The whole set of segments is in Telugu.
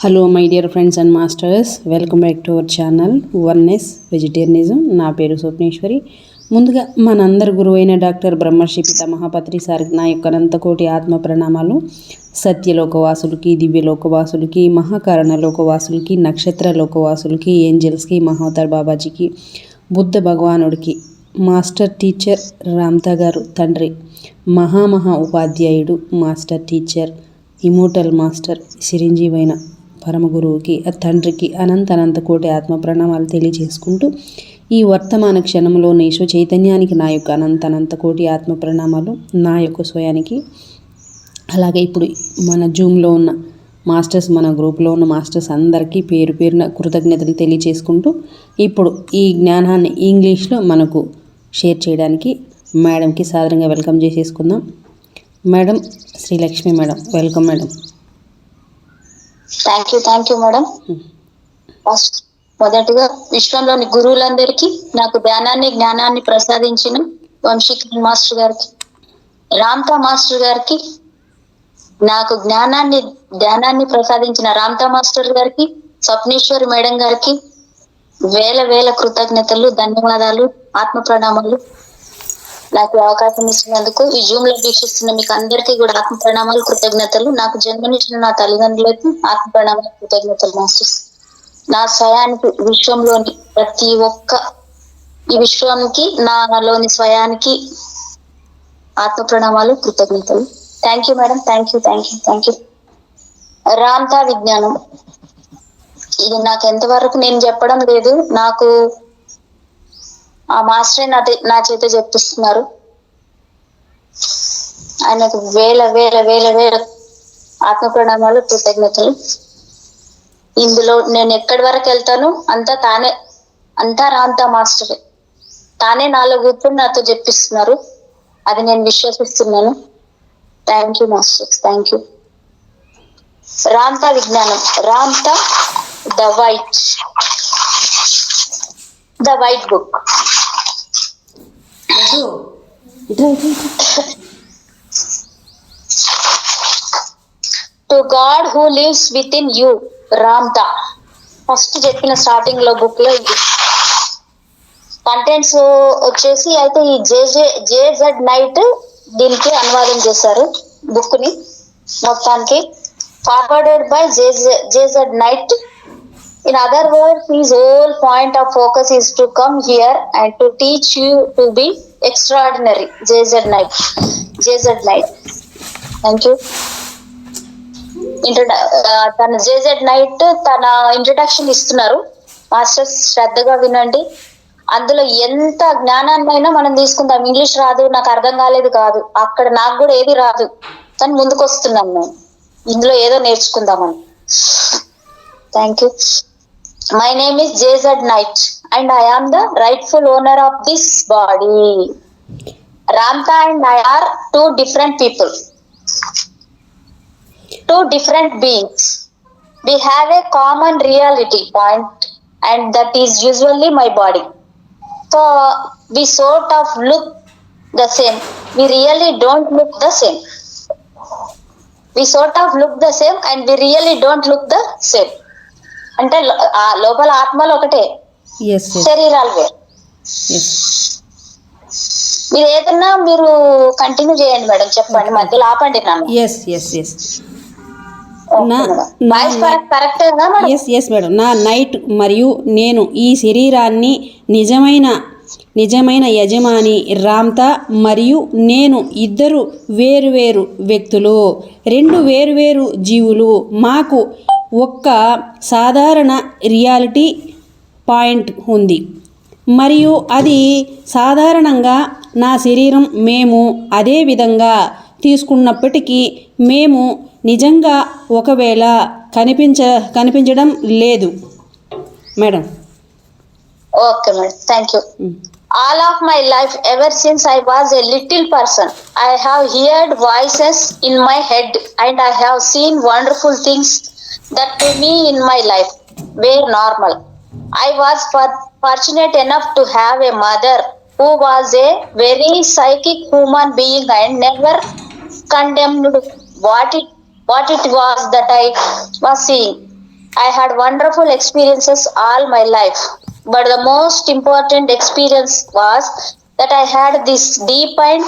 Hello my dear friends and masters, welcome back to our channel oneness vegetarianism. నా పేరు స్వప్నేశ్వరి. ముందుగా మనందరి గురువైన డాక్టర్ బ్రహ్మర్షి పితామహపత్రి సార్కి నా యొక్క అనంతకోటి ఆత్మ ప్రణామాలు. సత్యలోకవాసులకి, దివ్యలోకవాసులకి, మహాకారణ లోకవాసులకి, నక్షత్ర లోకవాసులకి, ఏంజల్స్కి, మహావతార్ బాబాజీకి, బుద్ధ భగవానుడికి, మాస్టర్ టీచర్ రామ్తా గారు తండ్రి, మహా ఉపాధ్యాయుడు, మాస్టర్ టీచర్, ఇమోటల్ మాస్టర్, చిరంజీవైన పరమగురువుకి, తండ్రికి అనంత కోటి ఆత్మ ప్రణామాలు తెలియజేసుకుంటూ, ఈ వర్తమాన క్షణంలో ఈశ్వ చైతన్యానికి నా యొక్క అనంత కోటి ఆత్మ ప్రణామాలు, నా యొక్క స్వయానికి. అలాగే ఇప్పుడు మన జూమ్లో ఉన్న మాస్టర్స్, మన గ్రూప్లో ఉన్న మాస్టర్స్ అందరికీ పేరు పేరున కృతజ్ఞతలు తెలియజేసుకుంటూ, ఇప్పుడు ఈ జ్ఞానాన్ని ఇంగ్లీష్లో మనకు షేర్ చేయడానికి మేడంకి సాదరంగా వెల్కమ్ చేసేసుకుందాం. Madam Srilakshmi madam, welcome madam. Thank you madam. First మొదటిగా విశ్వంలోని గురువులందరికీ, నాకు జ్ఞానాన్ని ప్రసాదించిన వంశీకరణ్ మాస్టర్ గారికి, రామ్తా మాస్టర్ గారికి, నాకు జ్ఞానాన్ని ప్రసాదించిన రామ్తా మాస్టర్ గారికి, స్వప్నేశ్వరి మేడం గారికి వేల కృతజ్ఞతలు, ధన్యవాదాలు, ఆత్మ ప్రణామాలు. నాకు అవకాశం ఇచ్చినందుకు ఈ జూమ్ లో వీక్షిస్తున్న మీకు అందరికీ కూడా ఆత్మ ప్రణామాలు, కృతజ్ఞతలు. నాకు జన్మనిచ్చిన నా తల్లిదండ్రులకు ఆత్మ ప్రణామాలు, కృతజ్ఞతలు మాస్టర్స్. నా స్వయానికి, విశ్వంలోని ప్రతి ఒక్క ఈ విశ్వానికి, నాలోని స్వయానికి ఆత్మ ప్రణామాలు, కృతజ్ఞతలు. Thank you madam. Thank you. Ramtha విజ్ఞానం, ఇది నాకు ఎంతవరకు నేను చెప్పడం లేదు, నాకు ఆ మాస్టరే నా చేత చెప్పిస్తున్నారు. ఆయనకు వేల ఆత్మ ప్రణామాలు, కృతజ్ఞతలు. ఇందులో నేను ఎక్కడి వరకు వెళ్తాను అంతా రామ్తా మాస్టరే, తానే నాలో కూర్చొని నాతో చెప్పిస్తున్నారు. అది నేను విశ్వసిస్తున్నాను. Thank you masters, thank you. Ramtha విజ్ఞానం, Ramtha the white book. To God who lives within you, Ramtha. First చెప్పిన స్టార్టింగ్ లో బుక్ లో ఇది కంటెంట్స్ వచ్చేసి, అయితే ఈ జేజెడ్ నైట్ దీనికి అనువాదం చేశారు బుక్ ని మొత్తానికి. Forwarded by JZ Knight. In other words, his whole point of focus is to come here and to teach you to be extraordinary. JZ Knight. Thank you. తన JZ Knight తన ఇంట్రడక్షన్ ఇస్తున్నారు. మాస్టర్స్ శ్రద్ధగా వినండి. అందులో ఎంత జ్ఞానాన్నైనా మనం తీసుకుందాం. ఇంగ్లీష్ రాదు, నాకు అర్థం కాలేదు కాదు, అక్కడ నాకు కూడా ఏది రాదు, కానీ ముందుకు వస్తున్నాం మేము ఇందులో ఏదో నేర్చుకుందామని. Thank you. My name is JZ Knight and I am the rightful owner of this body. Ramta and I are two different people, two different beings. We have a common reality point and that is usually my body. So we sort of look the same. We really don't look the same. We sort of look the same and we really don't look the same. అంటే లోపల ఆత్మలు ఒకటే, శరీరాలు వేరు. మీరు ఏదన్నా మీరు కంటిన్యూ చేయండి మేడం, చెప్పండి, మధ్యలో ఆపండి నన్ను. Yes madam. నా నైట్ మరియు నేను ఈ శరీరాన్ని నిజమైన యజమాని రామ్తా మరియు నేను ఇద్దరు వేరు వ్యక్తులు, రెండు వేరు జీవులు. మాకు ఒక్క సాధారణ రియాలిటీ పాయింట్ ఉంది మరియు అది సాధారణంగా నా శరీరం. మేము అదే విధంగా తీసుకున్నప్పటికీ మేము నిజంగా ఒకవేళ కనిపించడం లేదు madam. Okay madam, thank you. All of my life, ever since I was a little person, I have heard voices in my head and I have seen wonderful things that to me in my life were normal. I was fortunate enough to have a mother who was a very psychic human being and never condemned what it was that I was seeing. I had wonderful experiences all my life. But the most important experience was that I had this deep and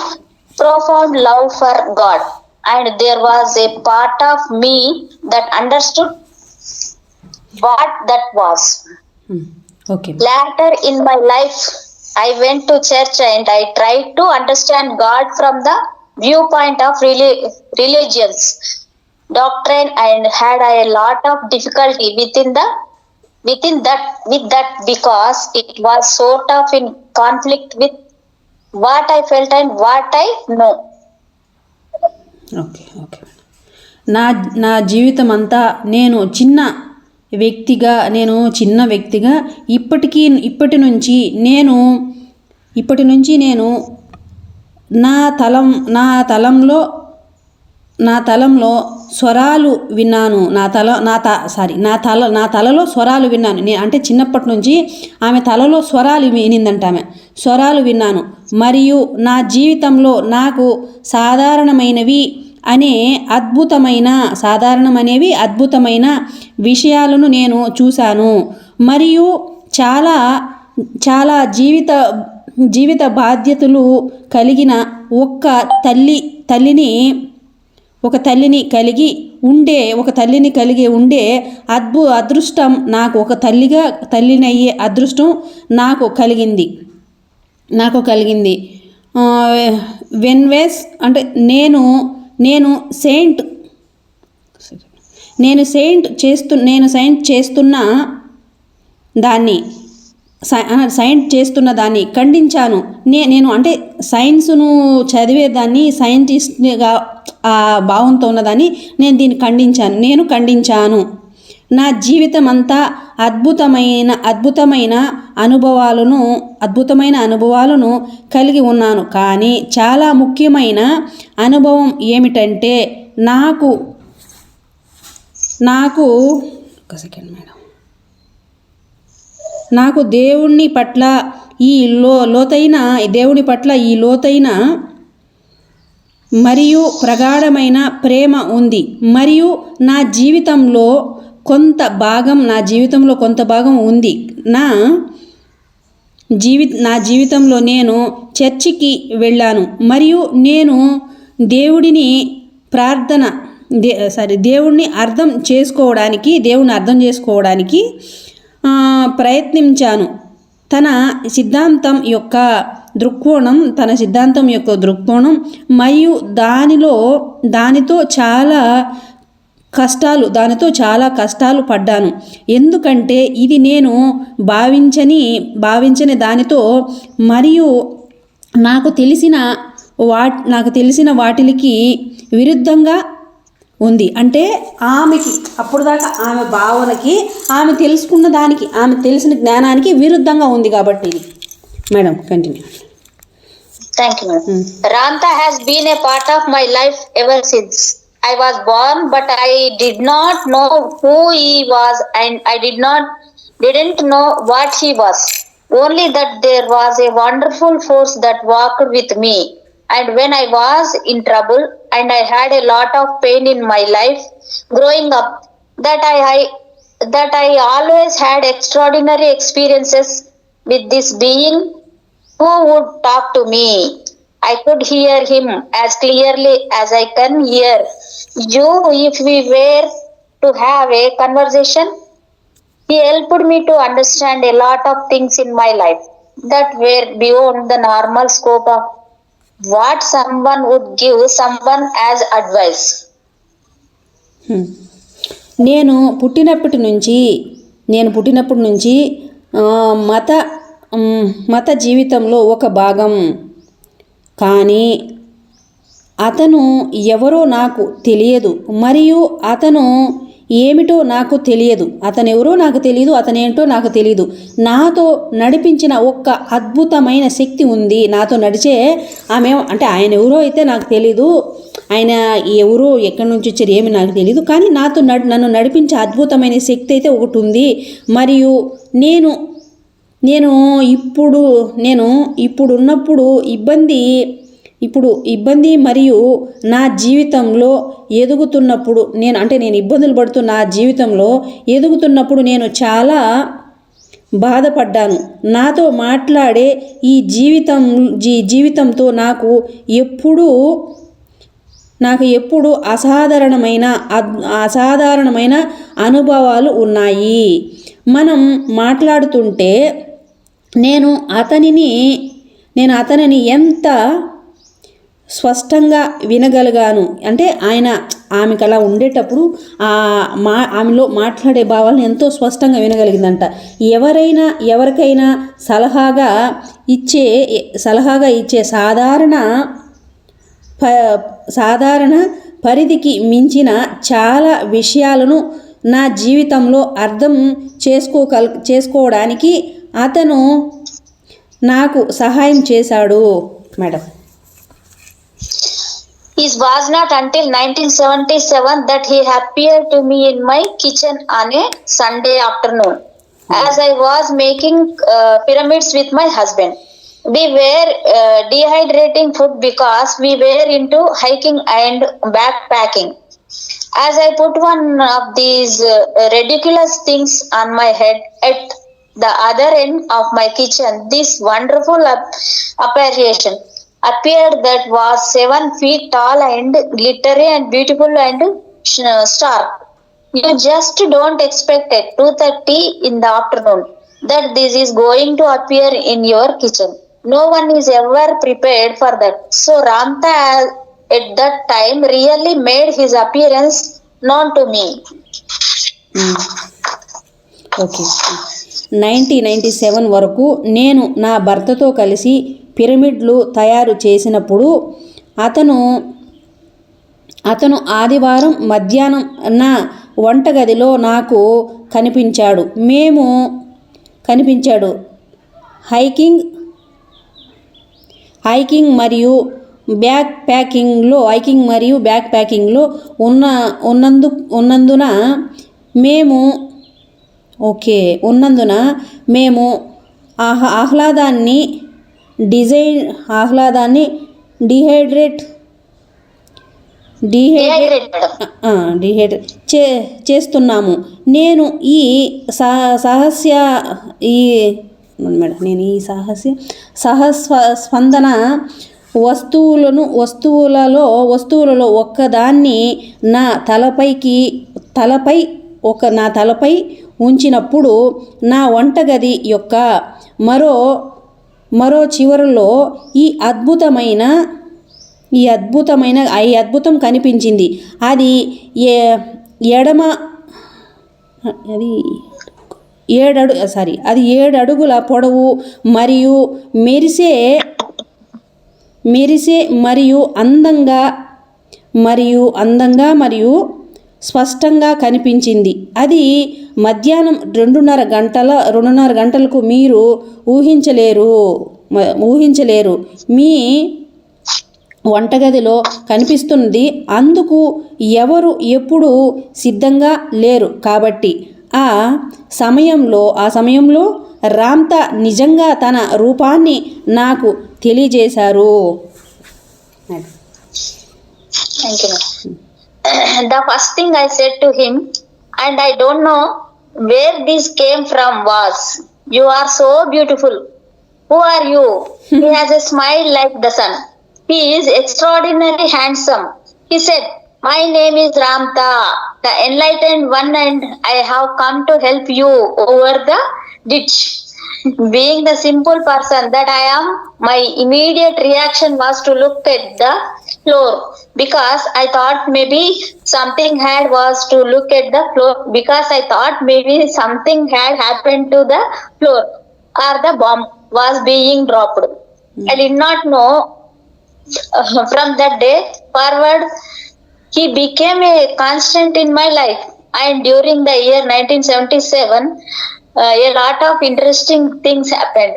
profound love for God. And there was a part of me that understood what that was. Okay. Later in my life, I went to church and I tried to understand God from the viewpoint of religions, doctrine, and had a lot of difficulty with that because it was sort of in conflict with what I felt and what I know. Okay. Okay. నా నా జీవితం అంతా నేను చిన్న వ్యక్తిగా ఇప్పటి నుంచి నేను నా తలంలో స్వరాలు విన్నాను. నా తలలో స్వరాలు విన్నాను. అంటే చిన్నప్పటి నుంచి ఆమె తలలో స్వరాలు వినిందంట. ఆమె స్వరాలు విన్నాను. మరియు నా జీవితంలో నాకు సాధారణమైనవి అద్భుతమైన విషయాలను నేను చూశాను. మరియు చాలా జీవిత బాధ్యతలు కలిగిన ఒక తల్లిని కలిగి ఉండే అదృష్టం నాకు, ఒక తల్లినయ్యే అదృష్టం నాకు కలిగింది. వెన్వేస్ అంటే నేను సెయింట్ చేస్తున్న దాన్ని ఖండించాను. నేను అంటే సైన్స్ను చదివేదాన్ని, సైంటిస్ట్గా ఆ భావంతో ఉన్నదాన్ని నేను దీన్ని ఖండించాను. నా జీవితం అంతా అద్భుతమైన అనుభవాలను కలిగి ఉన్నాను. కానీ చాలా ముఖ్యమైన అనుభవం ఏమిటంటే నాకు ఒక సెకండ్ మేడం, నాకు దేవుని పట్ల ఈ లోతైన మరియు ప్రగాఢమైన ప్రేమ ఉంది. మరియు నా జీవితంలో కొంత భాగం ఉంది. నా జీవితంలో నేను చర్చికి వెళ్ళాను మరియు నేను దేవుడిని అర్థం చేసుకోవడానికి ప్రయత్నించాను. తన సిద్ధాంతం యొక్క దృక్కోణం మరియు దానితో చాలా కష్టాలు పడ్డాను. ఎందుకంటే ఇది నేను భావించని దానితో మరియు నాకు తెలిసిన వాటికి విరుద్ధంగా ఉంది. అంటే ఆమెకి అప్పుడు దాకా ఆమె భావనకి, ఆమె తెలుసుకున్న దానికి, ఆమె తెలిసిన జ్ఞానానికి విరుద్ధంగా ఉంది కాబట్టి ఇది. Madam continue. Thank you, madam. Ranta has been a part of my life ever since I was born, but I did not know who he was and I didn't know what he was. Only that there was a wonderful force that walked with me. And when I was in trouble and I had a lot of pain in my life growing up, that I always had extraordinary experiences with this being who would talk to me. I could hear him as clearly as I can hear you if we were to have a conversation. He helped me to understand a lot of things in my life that were beyond the normal scope of what someone would give someone as advice. నేను పుట్టినప్పటి నుంచి మత జీవితంలో ఒక భాగం. కానీ అతను ఎవరో నాకు తెలియదు మరియు అతను ఏమిటో నాకు తెలియదు. అతనెవరో నాకు తెలియదు, అతనేంటో నాకు తెలియదు. నాతో నడిపించిన ఒక్క అద్భుతమైన శక్తి ఉంది. నాతో నడిచే ఆమె, అంటే ఆయన ఎవరో అయితే నాకు తెలీదు, ఆయన ఎవరో ఎక్కడి నుంచి వచ్చారు ఏమి నాకు తెలియదు, కానీ నన్ను నడిపించే అద్భుతమైన శక్తి అయితే ఒకటి ఉంది. మరియు నేను ఇప్పుడున్నప్పుడు ఇప్పుడు ఇబ్బంది మరియు నా జీవితంలో ఎదుగుతున్నప్పుడు నేను ఇబ్బందులు పడుతూ నా జీవితంలో ఎదుగుతున్నప్పుడు నేను చాలా బాధపడ్డాను. నాతో మాట్లాడే ఈ జీవితంతో నాకు ఎప్పుడూ అసాధారణమైన అనుభవాలు ఉన్నాయి. మనం మాట్లాడుతుంటే నేను అతనిని ఎంత స్పష్టంగా వినగలిగాను అంటే ఆమెకు అలా ఉండేటప్పుడు ఆమెలో మాట్లాడే భావాలను ఎంతో స్పష్టంగా వినగలిగిందంట. ఎవరికైనా సలహాగా ఇచ్చే సాధారణ పరిధికి మించిన చాలా విషయాలను నా జీవితంలో అర్థం చేసుకోవడానికి అతను నాకు సహాయం చేశాడు madam. It was not until 1977 that he appeared to me in my kitchen on a Sunday afternoon as I was making pyramids with my husband. We were dehydrating food because we were into hiking and backpacking. As I put one of these ridiculous things on my head at the other end of my kitchen, this wonderful apparition appeared that was 7 feet tall and glittery and beautiful and stark. You just don't expect at 2:30 in the afternoon that this is going to appear in your kitchen. No one is ever prepared for that. So Ramta at that time really made his appearance known to me. Okay. 1997 వరకు నేను నా భర్తతో కలిసి పిరమిడ్లు తయారు చేసినప్పుడు అతను ఆదివారం మధ్యాహ్నం నా వంటగదిలో నాకు కనిపించాడు. హైకింగ్ మరియు బ్యాక్ ప్యాకింగ్లో ఉన్నందున మేము ఆహ్లాదాన్ని డిహైడ్రేట్ చేస్తున్నాము. నేను ఈ సహస్పందన వస్తువులలో ఒక్కదాన్ని నా తలపై ఉంచినప్పుడు నా వంటగది యొక్క మరో చివరలో ఈ అద్భుతం కనిపించింది. అది 7 అడుగుల పొడవు మరియు మెరిసే మరియు అందంగా స్పష్టంగా కనిపించింది. అది మధ్యాహ్నం 2:30 గంటలకు మీరు ఊహించలేరు. మీ వంటగదిలో కనిపిస్తున్నది. అందుకు ఎవరు ఎప్పుడూ సిద్ధంగా లేరు. కాబట్టి ఆ సమయంలో రామ్తా నిజంగా తన రూపాన్ని నాకు తెలియజేశారు. Thank you. The first thing I said to him, and I don't know where this came from, was, "You are so beautiful. Who are you?" He has a smile like the sun. He is extraordinarily handsome. He said, "My name is Ramta, the enlightened one, and I have come to help you over the ditch." Being the simple person that I am, my immediate reaction was to look at the floor because I thought maybe something had happened to the floor or the bomb was being dropped. I did not know. From that day forward, he became a constant in my life, and during the year 1977, a lot of interesting things happened.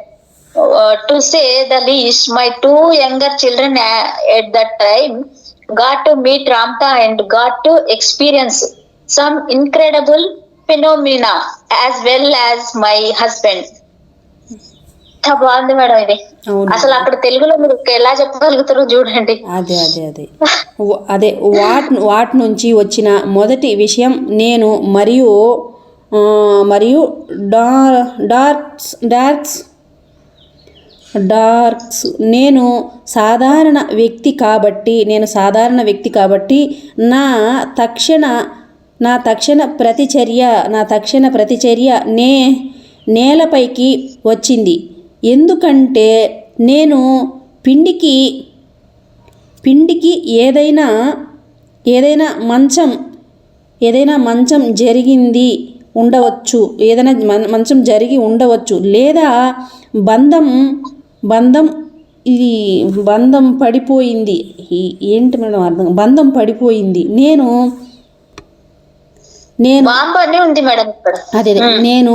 To say the least, my 2 younger children at that time got to meet Ramta and got to experience some incredible phenomena, as well as my husband. ఎంత బాగుంది మేడం ఇది. అవును. అసలు అక్కడ తెలుగులో మీరు ఎలా చెప్పగలుగుతారో చూడండి. అదే అదే అదే అదే వాటి నుంచి వచ్చిన మొదటి విషయం నేను మరియు డార్క్స్ నేను సాధారణ వ్యక్తి కాబట్టి నా తక్షణ ప్రతిచర్య నేలపైకి వచ్చింది. ఎందుకంటే నేను పిండికి ఏదైనా మంచం జరిగి ఉండవచ్చు లేదా బంధం పడిపోయింది. ఏంటి మేడం అర్థం? బంధం పడిపోయింది. నేను ఉంది మేడం ఇక్కడ. అదే నేను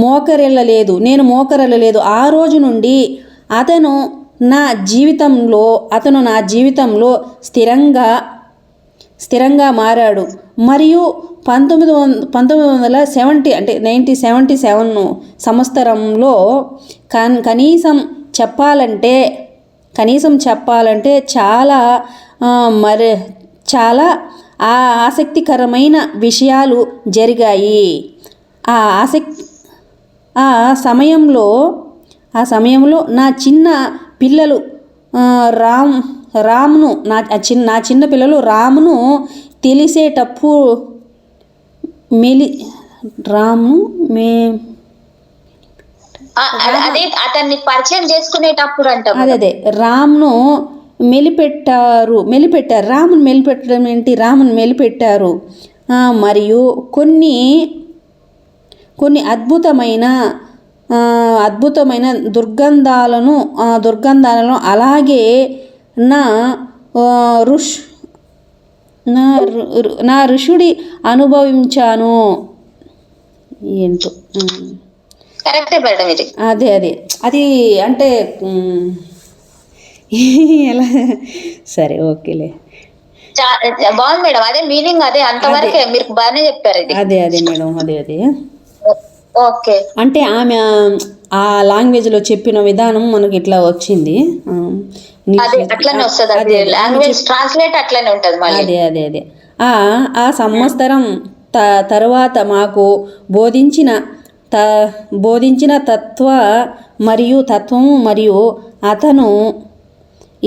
మోకరిల్లలేదు. ఆ రోజు నుండి అతను నా జీవితంలో స్థిరంగా మారాడు. మరియు 1970 అంటే 1977 సంవత్సరంలో కనీసం చెప్పాలంటే చాలా ఆసక్తికరమైన విషయాలు జరిగాయి. ఆ సమయంలో నా చిన్న పిల్లలు రామ్ను తెలిసేటప్పుడు అతన్ని పరిచయం చేసుకునేటప్పుడు అదే రామ్ను మెలిపెట్టారు. రామును మెలిపెట్టడం ఏంటి? రామును మెలిపెట్టారు. మరియు కొన్ని అద్భుతమైన దుర్గంధాలను అలాగే నా ఋషుడి అనుభవించాను. ఏంటో అదే అది అంటే ఎలా? సరే, ఓకేలే. బాగుంది మేడం. అదే మీనింగ్, అదే అంతవరకే మీరు బాగానే చెప్పారు. అదే మేడం, అదే ఓకే. అంటే ఆమె ఆ లాంగ్వేజ్ లో చెప్పిన విధానం మనకి ఇట్లా వచ్చింది. అదే ఆ సంవత్సరం తర్వాత మాకు బోధించిన తత్వము మరియు అతను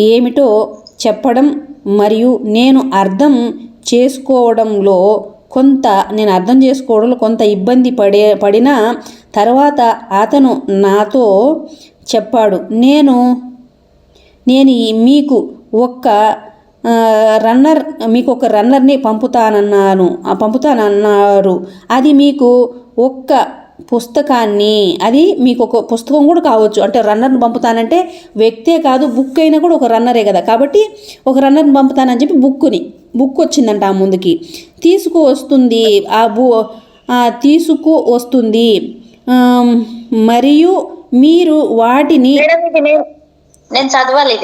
ఏమిటో చెప్పడం మరియు నేను అర్థం చేసుకోవడంలో కొంత ఇబ్బంది పడిన తర్వాత అతను నాతో చెప్పాడు, నేను మీకు ఒక రన్నర్ని పంపుతానన్నారు. అది మీకు ఒక పుస్తకం కూడా కావచ్చు. అంటే రన్నర్ని పంపుతానంటే వ్యక్తే కాదు, బుక్ అయినా కూడా ఒక రన్నరే కదా. కాబట్టి ఒక రన్నర్ని పంపుతానని చెప్పి బుక్ వచ్చిందంట ఆ ముందుకి తీసుకువస్తుంది. మరియు మీరు వాటిని నేను చదవాలి.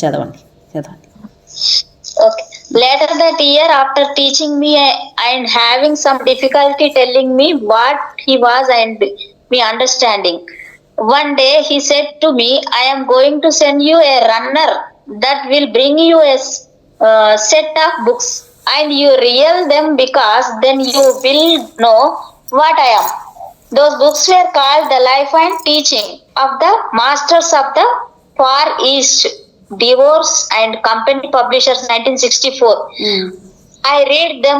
చదవండి. Okay. Later that year, after teaching me and having some difficulty telling me what he was and me understanding, one day he said to me, I am going to send you a runner that will bring you a set of books and you read them, because then you will know what I am. Those books were called The Life and Teaching of the Masters of the Far East, Divorce and Company Publishers, 1964. I read them.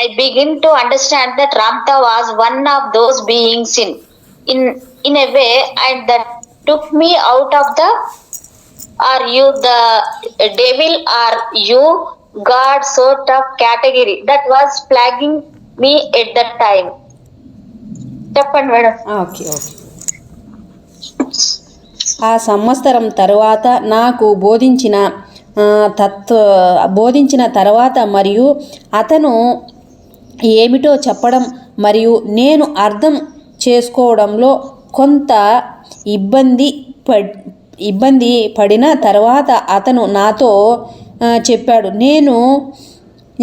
I begin to understand that Ramtha was one of those beings in a way, and that took me out of the "are you the devil, are you God" sort of category that was plaguing me at that time. చెప్పండి మేడం. ఓకే. ఆ సంవత్సరం తర్వాత నాకు బోధించిన తర్వాత మరియు అతను ఏమిటో చెప్పడం మరియు నేను అర్థం చేసుకోవడంలో కొంత ఇబ్బంది పడిన తర్వాత అతను నాతో చెప్పాడు,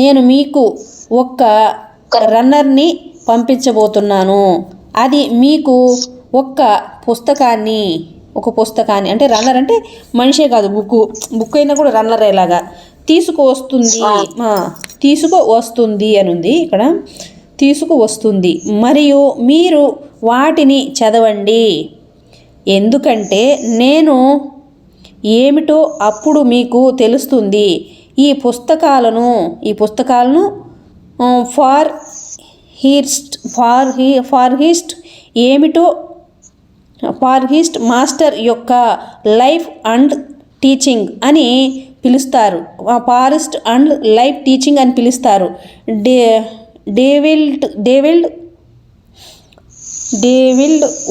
నేను మీకు ఒక రన్నర్ని పంపించబోతున్నాను. అది మీకు ఒక పుస్తకాన్ని అంటే రన్నర్ అంటే మనిషే కాదు, బుక్ అయినా కూడా రన్నర్ ఎలాగా తీసుకువస్తుంది అని ఉంది ఇక్కడ. తీసుకువస్తుంది మరియు మీరు వాటిని చదవండి, ఎందుకంటే నేను ఏమిటో అప్పుడు మీకు తెలుస్తుంది. ఈ పుస్తకాలను ఫార్హిస్ట్ మాస్టర్ యొక్క లైఫ్ అండ్ టీచింగ్ అని పిలుస్తారు. ఫారెస్ట్ అండ్ లైఫ్ టీచింగ్ అని పిలుస్తారు. డేవిడ్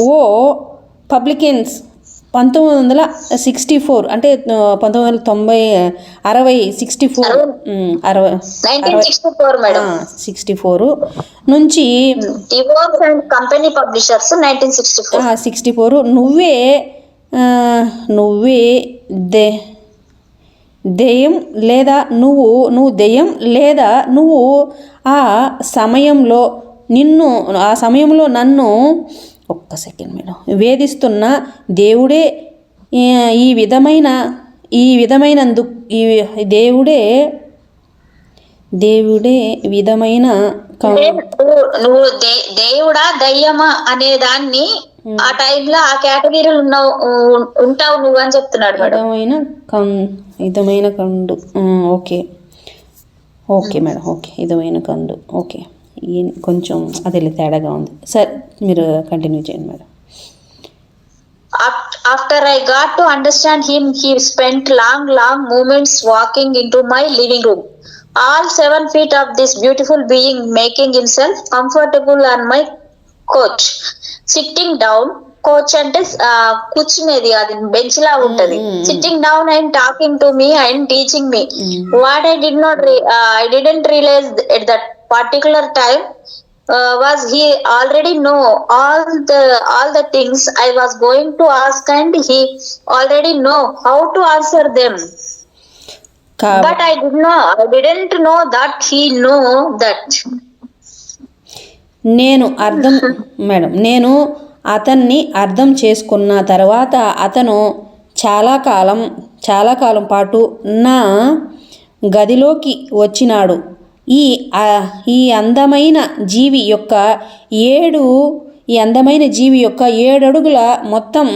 ఓ పబ్లికెన్స్ 1964 అంటే 1964 నుంచి కంపెనీ పబ్లిషర్స్ 1964 నువ్వే దెయ్యం లేదా నువ్వు దెయ్యం లేదా నువ్వు ఆ సమయంలో నన్ను ఒక్క సెకండ్ మేడం వేధిస్తున్న దేవుడే ఈ విధమైన నువ్వు దేవుడా దయ్యమా అనే దాన్ని ఆ టైంలో ఆ కేటగిరీలో ఉంటావు నువ్వు అని చెప్తున్నాడు ఇదమైన కండు. ఓకే మేడం, ఓకే ఇదమైన కండు. ఓకే, కొంచెం అది తేడాగా ఉంది. సరే మీరు కంటిన్యూ చేయండి madam. After I got to understand him, he spent long moments walking into my living room. All 7 feet of this beautiful being making himself comfortable on my couch. Sitting down, couch అంటే కూర్చునేది అది బెంచ్ లా ఉంటది. Sitting down and talking to me and teaching me. What I didn't realize at that particular time was he already know all the things I was going to ask, and he already know how to answer them. But I didn't know that he know that. నేను అతన్ని అర్థం చేసుకున్న తర్వాత అతను చాలా కాలం పాటు నా గదిలోకి వచ్చినాడు. ఈ అందమైన జీవి యొక్క 7 అడుగుల మొత్తం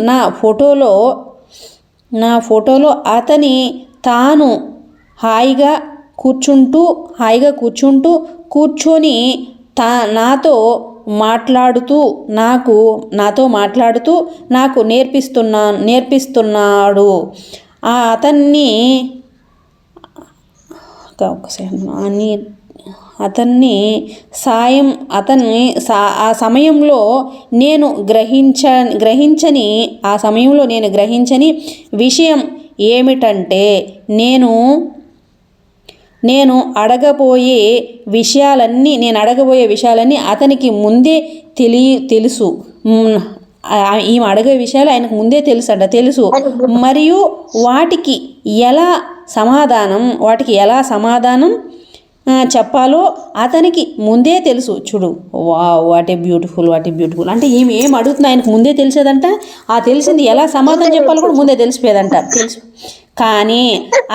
నా ఫోటోలో అతని తాను హాయిగా కూర్చొని నాతో మాట్లాడుతూ నాకు నేర్పిస్తున్నాడు. ఆ సమయంలో నేను గ్రహించని విషయం ఏమిటంటే నేను అడగబోయే విషయాలన్నీ అతనికి ముందే తెలుసు. ఈమె అడగే విషయాలు ఆయనకు ముందే తెలుసు మరియు వాటికి ఎలా సమాధానం చెప్పాలో అతనికి ముందే తెలుసు. చూడు, వాట్ ఏ బ్యూటిఫుల్ అంటే ఈమె ఏం అడుగుతున్నా ఆయనకు ముందే తెలిసేదంట. ఆ తెలిసింది ఎలా సమాధానం చెప్పాలో కూడా ముందే తెలిసిపోయేదంట. కానీ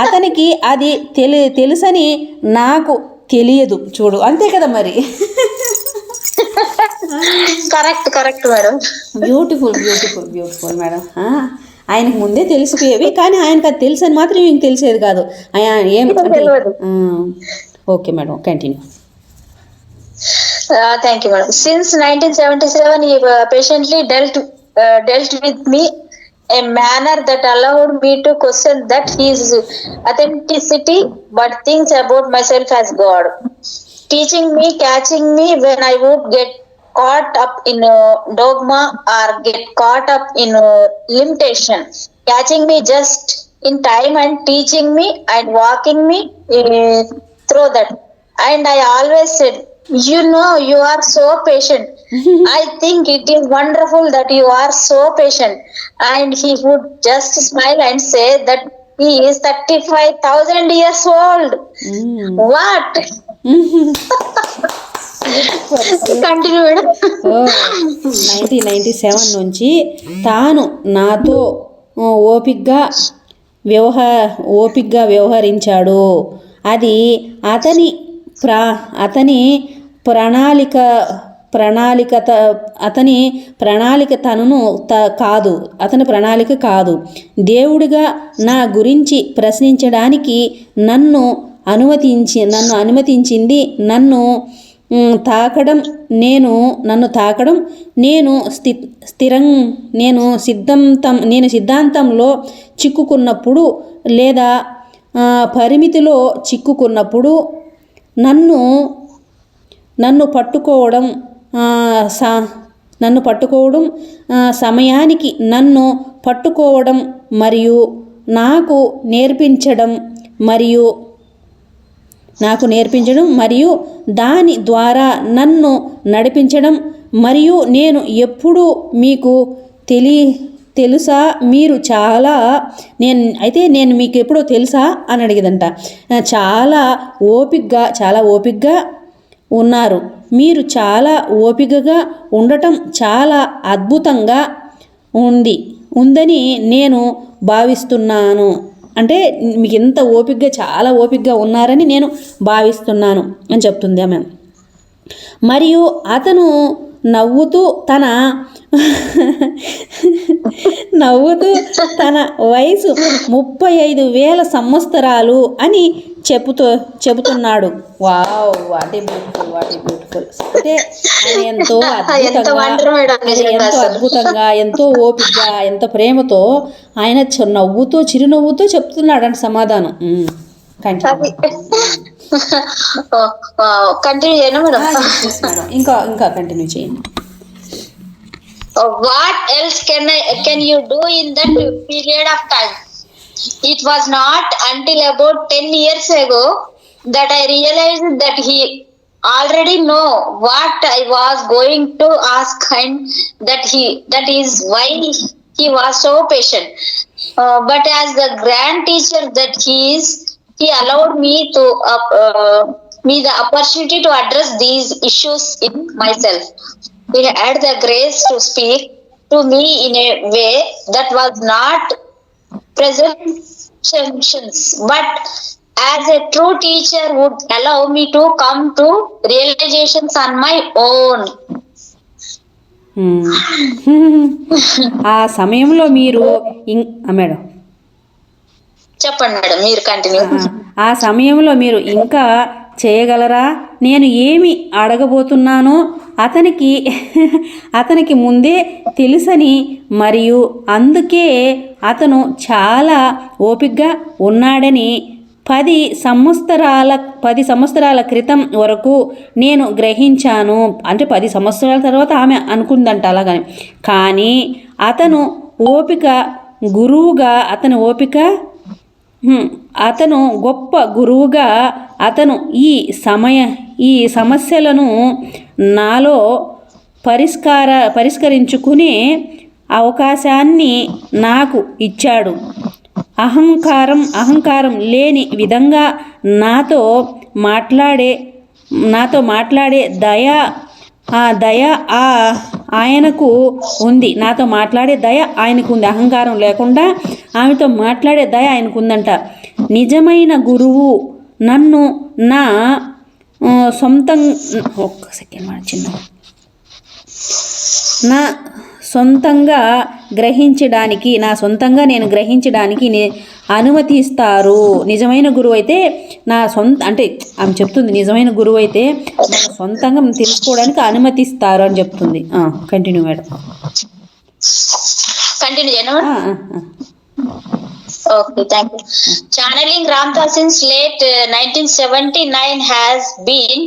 అతనికి అది తెలుసని నాకు తెలియదు. చూడు, అంతే కదా మరి. Correct madam. Beautiful madam. ఆయనకు ముందే తెలిసిపోయేవి, కానీ ఆయనకు అది తెలుసు అని మాత్రం ఇంక తెలిసేది కాదు. Okay madam, continue. Thank you madam. Since 1977 he patiently dealt with me a manner that allowed me to question that his authenticity, but things about myself as God, teaching me, catching me when I would get caught up in dogma or get caught up in limitation, catching me just in time and teaching me and walking me through that. And I always said, you are so patient. I think it is wonderful that you are so patient. And he would just smile and say that he is 35,000 years old. What? Continue. 1997 నుంచి తాను నాతో ఓపిగ్గా వ్యవహరించాడు. అది అతని అతని ప్రణాళిక కాదు. దేవుడిగా నా గురించి ప్రశ్నించడానికి నన్ను అనుమతించింది. నన్ను తాకడం నేను సిద్ధాంతంలో చిక్కుకున్నప్పుడు లేదా పరిమితిలో చిక్కుకున్నప్పుడు నన్ను పట్టుకోవడం సమయానికి నన్ను పట్టుకోవడం మరియు నాకు నేర్పించడం మరియు దాని ద్వారా నన్ను నడిపించడం. మరియు నేను ఎప్పుడు మీకు తెలుసా మీరు నేను మీకు ఎప్పుడో తెలుసా అని అడిగేదంట. చాలా ఓపికగా ఉన్నారు. మీరు చాలా ఓపికగా ఉండటం చాలా అద్భుతంగా ఉందని నేను భావిస్తున్నాను. అంటే మీకు ఎంత చాలా ఓపికగా ఉన్నారని నేను భావిస్తున్నాను అని చెప్తుంది ఆమె. మరియు అతను నవ్వుతూ తన వయసు 35,000 సంవత్సరాలు అని చెబుతున్నాడు. Wow, what a beautiful. అంటే అది ఎంతో అద్భుతంగా, ఎంతో ఓపికగా, ఎంతో ప్రేమతో ఆయన చిరునవ్వుతో చెప్తున్నాడు అంటే సమాధానం. ఇంకా కంటిన్యూ చేయండి. What else can you do in that period of time? It was not until about 10 years ago that I realized that he already know what I was going to ask, and that is why he was so patient. But as the grand teacher that he is, he allowed me the opportunity to address these issues in myself. He had the grace to speak to me in a way that was not presumptuous, but as a true teacher would allow me to come to realizations on my own. ఆ సమయంలో మీరు మేడం చెప్పండి మేడం, మీరు కంటిన్యూ. ఆ సమయంలో మీరు ఇంకా చేయగలరా? నేను ఏమి అడగబోతున్నానో అతనికి ముందే తెలుసని మరియు అందుకే అతను చాలా ఓపికగా ఉన్నాడని 10 సంవత్సరాల క్రితం వరకు నేను గ్రహించాను. అంటే 10 సంవత్సరాల తర్వాత ఆమె అనుకుందంట అలాగని. కానీ అతను గొప్ప గురువుగా అతను ఈ సమస్యలను నాలో పరిష్కరించుకునే అవకాశాన్ని నాకు ఇచ్చాడు. అహంకారం లేని విధంగా నాతో మాట్లాడే దయ ఆయనకు ఉంది. అహంకారం లేకుండా ఆమెతో మాట్లాడే దయ ఆయనకు ఉందంట. నిజమైన గురువు నన్ను నా సొంతంగా నేను గ్రహించడానికి అనుమతిస్తారు. నిజమైన గురువు అయితే అంటే ఆమె చెప్తుంది, నిజమైన గురువు అయితే మన సొంతంగా తెలుసుకోవడానికి అనుమతిస్తారు అని చెప్తుంది. Continue madam. కంటిన్యూ చేయనా? Okay, thank you. Channeling Ramdas since late 1979 has been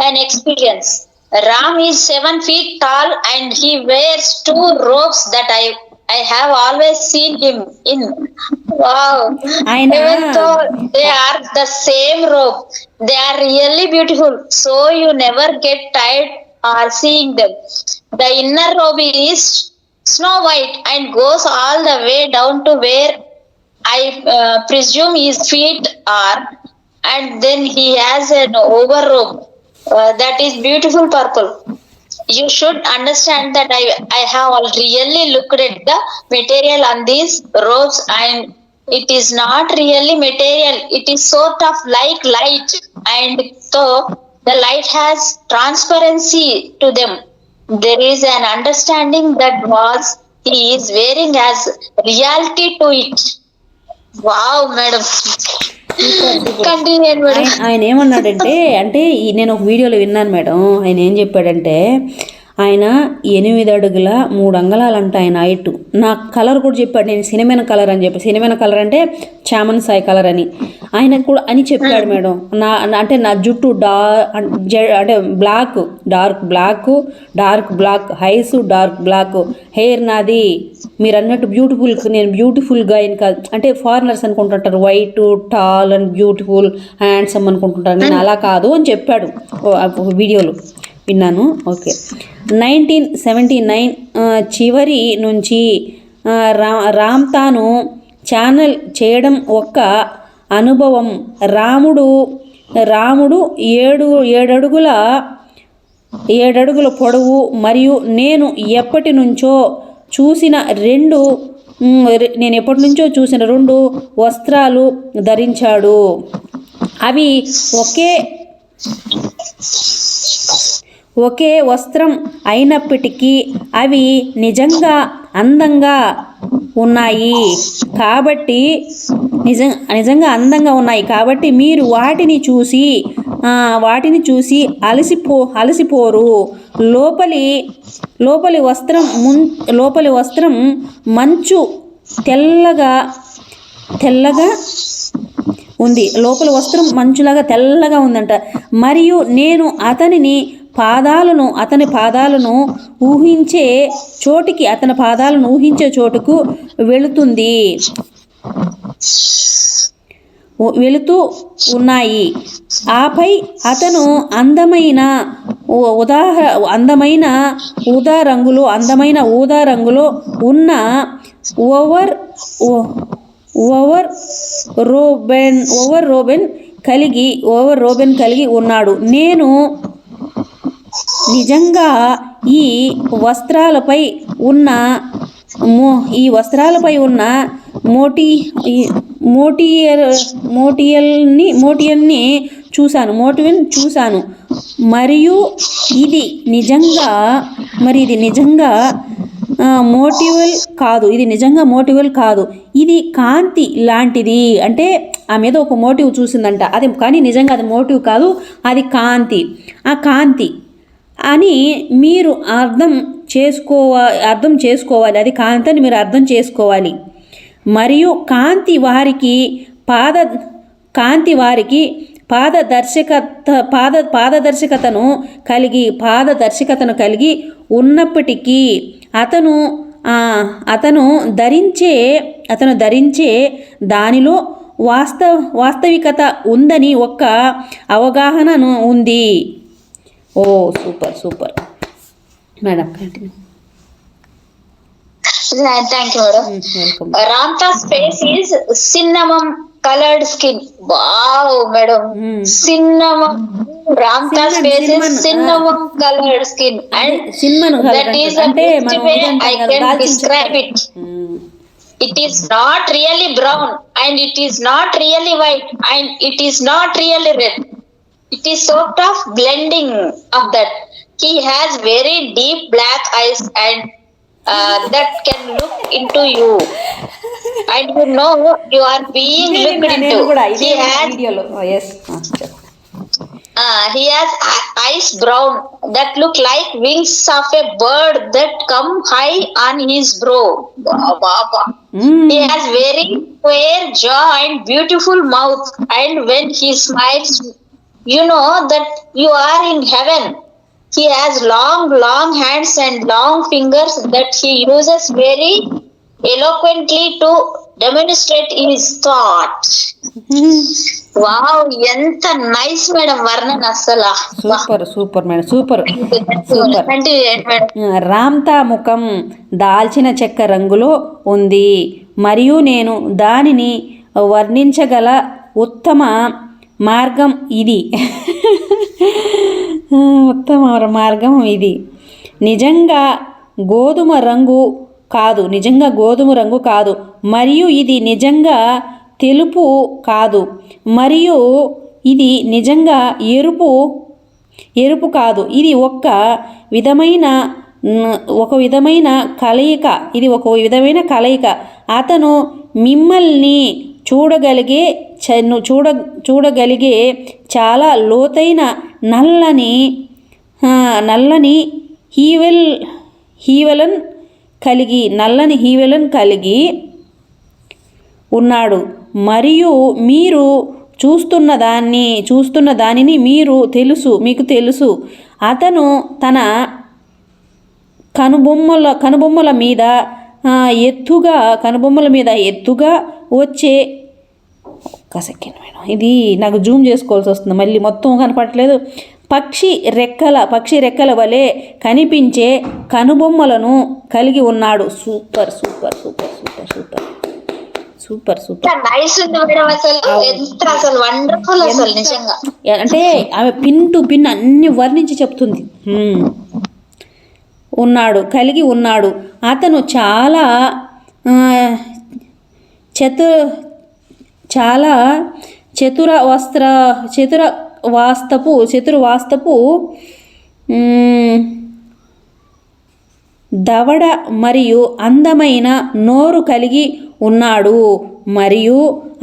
an experience. Ram is 7 feet tall and he wears 2 robes that I have always seen him in. Wow. Even though they are the same robe, they are really beautiful. So you never get tired or seeing them. The inner robe is snow white and goes all the way down to where I presume his feet are, and then he has an overrobe that is beautiful purple. you should understand that I have really looked at the material on these robes, and it is not really material. It is sort of like light, and so the light has transparency to them. There is an understanding that was he is wearing as reality to it. Wow, madam. Continue, madam. ఆయన ఏమన్నాడంటే అంటే నేను ఒక వీడియోలో విన్నాను మేడం. ఆయన ఏం చెప్పాడంటే ఆయన 8 అడుగుల 3 అంగళాలు అంట ఆయన హైట్. నా కలర్ కూడా చెప్పాడు, నేను సినిమా కలర్ అని చెప్పి. సినిమా కలర్ అంటే చామన్ సాయి కలర్ అని ఆయన కూడా అని చెప్పాడు మేడం. అంటే నా జుట్టు అంటే dark black hairs dark black hair నాది. మీరు అన్నట్టు బ్యూటిఫుల్, నేను బ్యూటిఫుల్గా ఇంకా అంటే ఫారినర్స్ అనుకుంటుంటారు white tall and beautiful handsome అనుకుంటుంటారు, నేను అలా కాదు అని చెప్పాడు వీడియోలో విన్నాను. ఓకే. 1979 చివరి నుంచి రామ్తాను ఛానల్ చేయడం ఒక అనుభవం. రాముడు 7 అడుగుల పొడవు మరియు నేను ఎప్పటి నుంచో చూసిన 2 వస్త్రాలు ధరించాడు. అవి ఒకే వస్త్రం అయినప్పటికీ అవి నిజంగా అందంగా ఉన్నాయి కాబట్టి మీరు వాటిని చూసి అలసిపోరు. లోపలి వస్త్రం మంచు తెల్లగా ఉంది. లోపల వస్త్రం మంచులాగా తెల్లగా ఉందంట. మరియు నేను అతని పాదాలను ఊహించే చోటుకు వెళుతూ ఉన్నాయి. ఆపై అతను అందమైన ఊదా రంగులో ఉన్న ఓవర్ రోబెన్ కలిగి ఉన్నాడు. నేను నిజంగా ఈ వస్త్రాలపై ఉన్న మోటియల్ని చూశాను. మరియు ఇది నిజంగా మోటివల్ కాదు. ఇది కాంతి లాంటిది. అంటే ఆ మీద ఒక మోటివ్ చూసిందంట, అది కానీ నిజంగా అది మోటివ్ కాదు, అది కాంతి. ఆ కాంతి అని మీరు అర్థం చేసుకోవాలి. అది కాంతి అని మీరు అర్థం చేసుకోవాలి. మరియు కాంతి వారికి పారదర్శకతను కలిగి ఉన్నప్పటికీ అతను ధరించే దానిలో వాస్తవికత ఉందని ఒక అవగాహన ఉంది. Oh super madam, continue. Thank you, madam. Ramta's face is cinnamon colored skin. Wow, madam. Ramta's face is cinnamon colored skin, and that is the best way I can describe it. It is not really brown, and it is not really white, and it is not really red. It is sort of blending of that. He has very deep black eyes and that can look into you, and you are being looked into. He has eyes brown that look like wings of a bird that come high on his brow. He has very square jaw and beautiful mouth, and when he smiles, you know that you are in heaven. He has long hands and long fingers that he uses very eloquently to demonstrate his thought. Wow, ఎంత నైస్ మేడం వర్ణన అసలు. Super madam, super. రామ్తా ముఖం దాల్చిన చెక్క రంగులో ఉంది మరియు నేను దానిని వర్ణించగల ఉత్తమ మార్గం ఇది. నిజంగా గోధుమ రంగు కాదు మరియు ఇది నిజంగా తెలుపు కాదు మరియు ఇది నిజంగా ఎరుపు కాదు. ఇది ఒక విధమైన కలయిక. అతను మిమ్మల్ని చూడగలిగే చాలా లోతైన నల్లని హీవెలను కలిగి ఉన్నాడు మరియు మీరు చూస్తున్న దానిని మీకు తెలుసు. అతను తన కనుబొమ్మల మీద ఎత్తుగా వచ్చే ఒక్క సెకండ్ మేడం, ఇది నాకు జూమ్ చేసుకోవాల్సి వస్తుంది, మళ్ళీ మొత్తం కనపడట్లేదు. పక్షి రెక్కల వలె కనిపించే కనుబొమ్మలను కలిగి ఉన్నాడు. Super super super super super super super nice ఉంది మేడం. అసలు వండర్ఫుల్ అసలు నిజంగా. అంటే ఆమె పిన్ టు పిన్ అన్ని వర్ణించి చెప్తుంది. కలిగి ఉన్నాడు. అతను చాలా చతురవాస్తపు దవడ మరియు అందమైన నోరు కలిగి ఉన్నాడు మరియు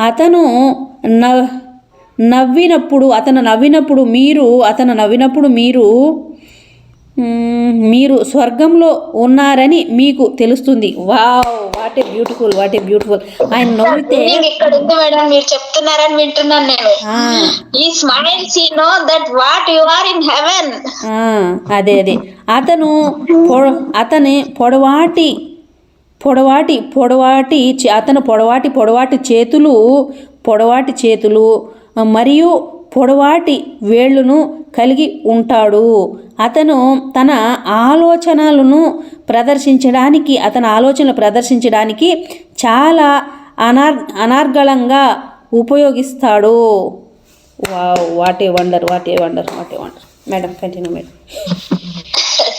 అతను నవ్వినప్పుడు మీరు స్వర్గంలో ఉన్నారని మీకు తెలుస్తుంది. Wow, what a beautiful. ఆయన నవ్వితే ఇక్కడ ఉంది మేడం, మీరు చెప్తున్నారని వింటున్నాను నేను. ఈ smiles you know that what you are in heaven. అదే అతను పొడవాటి చేతులు మరియు పొడవాటి వేళ్ళను కలిగి ఉంటాడు. అతను తన ఆలోచనలను ప్రదర్శించడానికి చాలా అనర్గళంగా ఉపయోగిస్తాడు. What a wonder. Madam continue madam.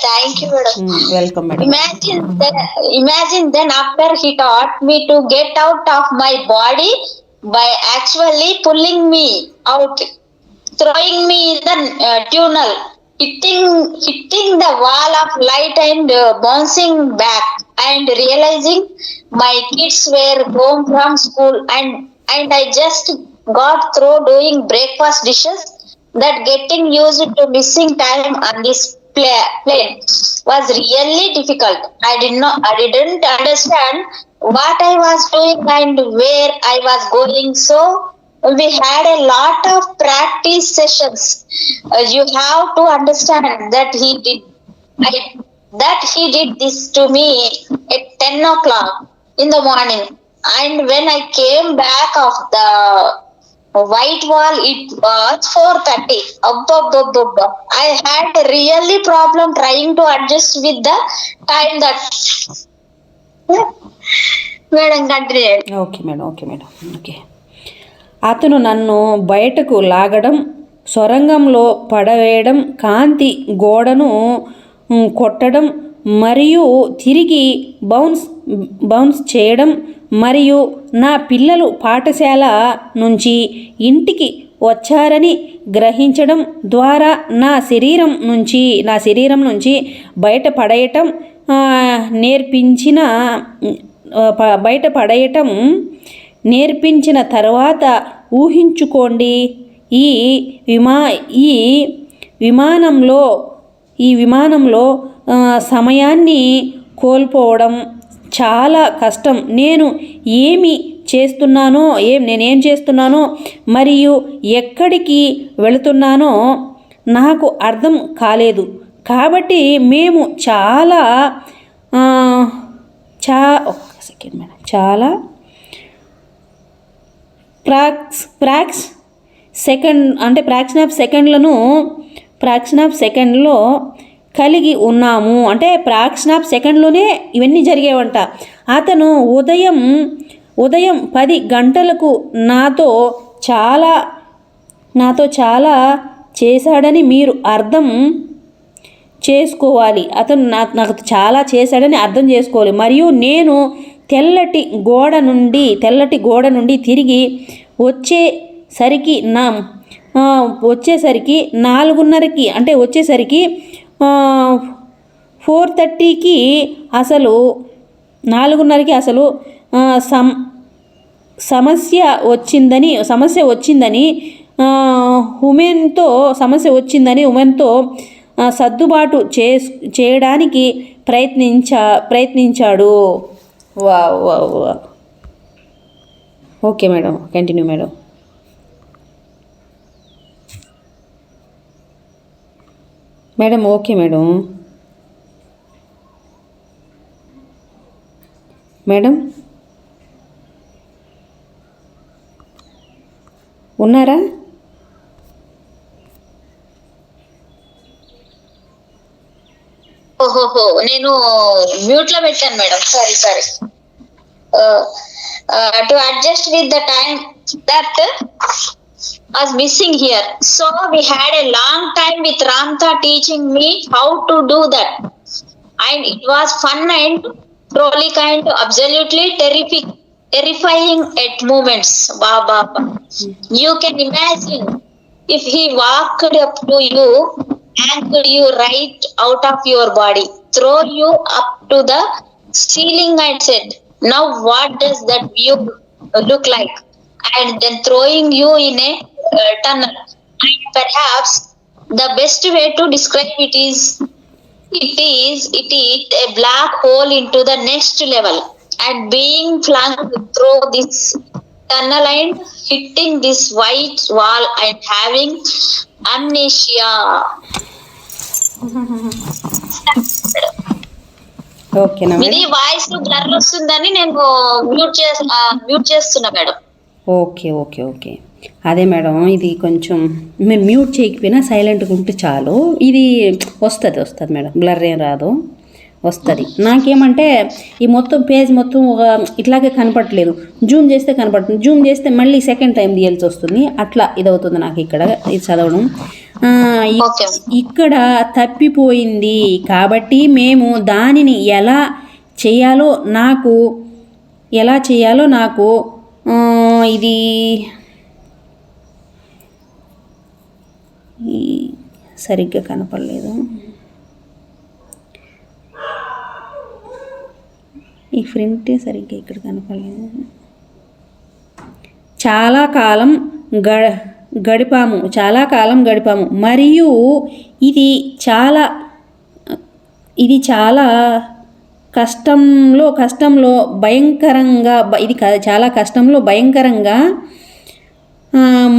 Thank you, madam. Welcome, madam. Imagine then after he taught me to get out of my body by actually pulling me out, throwing me in the tunnel, hitting the wall of light and bouncing back, and realizing my kids were home from school and I just got through doing breakfast dishes. That getting used to missing time on this plane was really difficult. I didn't understand what I was doing and where I was going, so we had a lot of practice sessions. You have to understand that he did this to me at 10 o'clock in the morning, and when I came back of the white wall it was 4:30. I had a really problem trying to adjust with the time that madam continue. Okay madam. అతను నన్ను బయటకు లాగడం, సొరంగంలో పడవేయడం, కాంతి గోడను కొట్టడం మరియు తిరిగి బౌన్స్ చేయడం మరియు నా పిల్లలు పాఠశాల నుంచి ఇంటికి వచ్చారని గ్రహించడం ద్వారా నా శరీరం నుంచి బయటపడేయటం నేర్పించిన తర్వాత ఊహించుకోండి, ఈ విమానంలో సమయాన్ని కోల్పోవడం చాలా కష్టం. నేనేం చేస్తున్నానో మరియు ఎక్కడికి వెళుతున్నానో నాకు అర్థం కాలేదు. కాబట్టి మేము చాలా ఫ్రాక్షన్ ఆఫ్ సెకండ్లో కలిగి ఉన్నాము. అంటే ఫ్రాక్షన్ ఆఫ్ సెకండ్లోనే ఇవన్నీ జరిగేవంట. అతను ఉదయం 10 గంటలకు నాతో చాలా చేశాడని మీరు అర్థం చేసుకోవాలి. అతను నాకు చాలా చేశాడని అర్థం చేసుకోవాలి. మరియు నేను తెల్లటి గోడ నుండి తిరిగి వచ్చేసరికి 4:30కి అంటే 4:30కి అసలు 4:30కి అసలు సమస్య వచ్చిందని ఉమెన్తో సర్దుబాటు చేయడానికి ప్రయత్నించాడు. వా okay madam, continue madam. Madam okay madam. Madam ఉన్నారా? ఓహోహో, నేను మ్యూట్ లో పెట్టాను madam, sorry. To adjust with the time that was missing here. So we had a long time with Ramtha teaching me how to do that. And it was fun and truly kind, absolutely terrifying at moments. Baba. You can imagine if he walked up to you, angled you right out of your body, throw you up to the ceiling and said, now what does that view look like? And then throwing you in a tunnel. And perhaps the best way to describe it is a black hole into the next level, and being flung through this tunnel and hitting this white wall and having amnesia. ఓకేనా మేడం? ఇది వాయిస్ బ్లర్ వస్తుందని నేను మ్యూట్ చేస్తున్నా మేడం. ఓకే. అదే మేడం, ఇది కొంచెం మేము మ్యూట్ చేయకపోయినా సైలెంట్గా ఉంటే చాలు. ఇది వస్తుంది మేడం, బ్లర్ ఏం రాదు, వస్తుంది. నాకేమంటే ఈ మొత్తం పేజ్ మొత్తం ఇట్లాగే కనపడట్లేదు. జూమ్ చేస్తే కనపడుతుంది, జూమ్ చేస్తే మళ్ళీ సెకండ్ టైం తీయాల్సి వస్తుంది. అట్లా ఇదవుతుంది నాకు ఇక్కడ ఇది చదవడం. ఇక్కడ తప్పిపోయింది కాబట్టి మేము దానిని ఎలా చేయాలో నాకు ఇది సరిగ్గా కనపడలేదు. ఈ ప్రింటే సరిగ్గా ఇక్కడ కనపడలేదు. చాలా కాలం గడిపాము మరియు ఇది చాలా కష్టంలో భయంకరంగా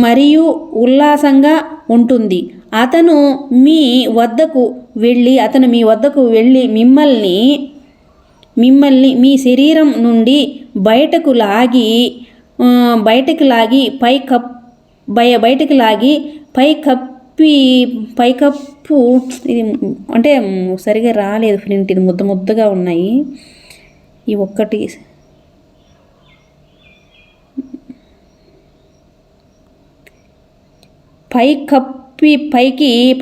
మరియు ఉల్లాసంగా ఉంటుంది. అతను మీ వద్దకు వెళ్ళి మిమ్మల్ని మీ శరీరం నుండి బయటకు లాగి పైకప్పు ఇది అంటే సరిగా రాలేదు ప్రింట్, ఇది ముద్దగా ఉన్నాయి. ఈ ఒక్కటి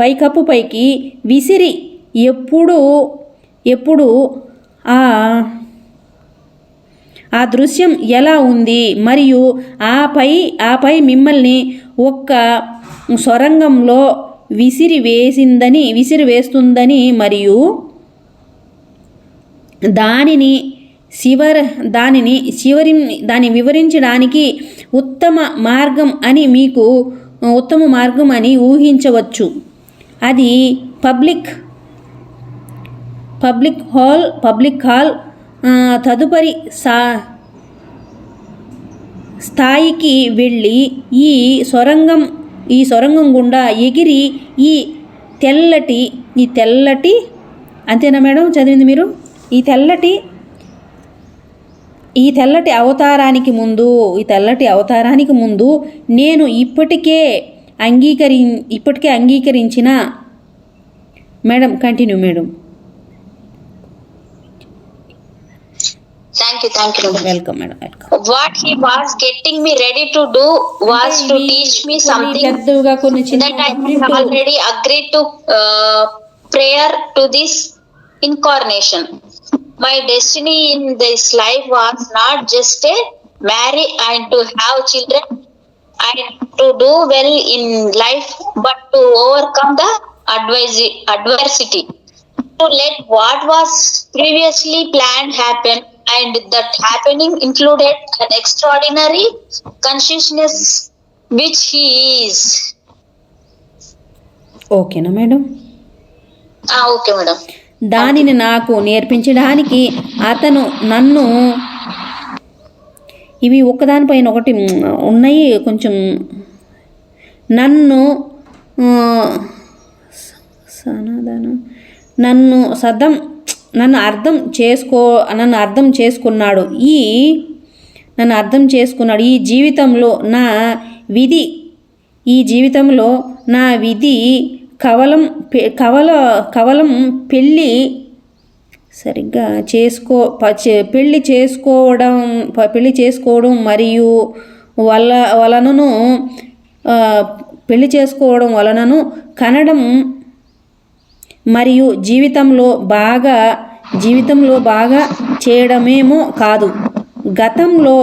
పైకప్పు పైకి విసిరి ఎప్పుడు ఆ దృశ్యం ఎలా ఉంది మరియు ఆపై మిమ్మల్ని ఒక్క సొరంగంలో విసిరివేస్తుందని మరియు దానిని వివరించడానికి ఉత్తమ మార్గం అని ఊహించవచ్చు. అది పబ్లిక్ హాల్ తదుపరి స్థాయికి వెళ్ళి ఈ సొరంగం గుండా ఎగిరి ఈ తెల్లటి అంతేనా మేడం చదివింది మీరు? ఈ తెల్లటి అవతారానికి ముందు నేను ఇప్పటికే అంగీకరించిన madam. Continue madam. Thank you. Welcome madam. What he was getting me ready to do was to teach me something that I had already agreed to prior to this incarnation. My destiny in this life was not just to marry and to have children and to do well in life, but to overcome the adversity, to let what was previously planned happen, and that happening included an extraordinary consciousness which he is. ఓకేనా మేడం? Okay madam. దానిని నాకు నేర్పించడానికి అతను నన్ను, ఇవి ఒకదానిపైన ఒకటి ఉన్నాయి కొంచెం, నన్ను నన్ను అర్థం చేసుకున్నాడు. ఈ జీవితంలో నా విధి కవలం పెళ్ళి చేసుకోవడం మరియు వలనను కనడం మరియు జీవితంలో బాగా చేయడమేమో కాదు. గతంలో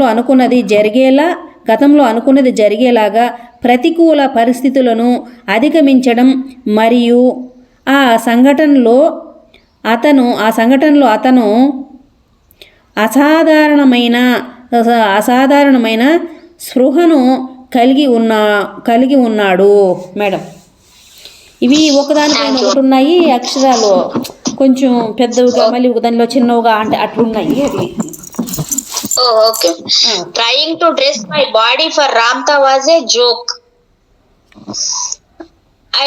అనుకున్నది జరిగేలాగా ప్రతికూల పరిస్థితులను అధిగమించడం మరియు ఆ సంఘటనలో అతను అసాధారణమైన స్పృహను కలిగి ఉన్నాడు. మేడం, ఇవి ఒకదానిపైన ఒకటి ఉన్నాయి, అక్షరాలు కొంచెం పెద్దవిగా మళ్ళీ ఒకదానిలో చిన్నవిగా అంటే అట్లున్నాయి. అది okay. Trying to dress my body for Ramtha was a joke. I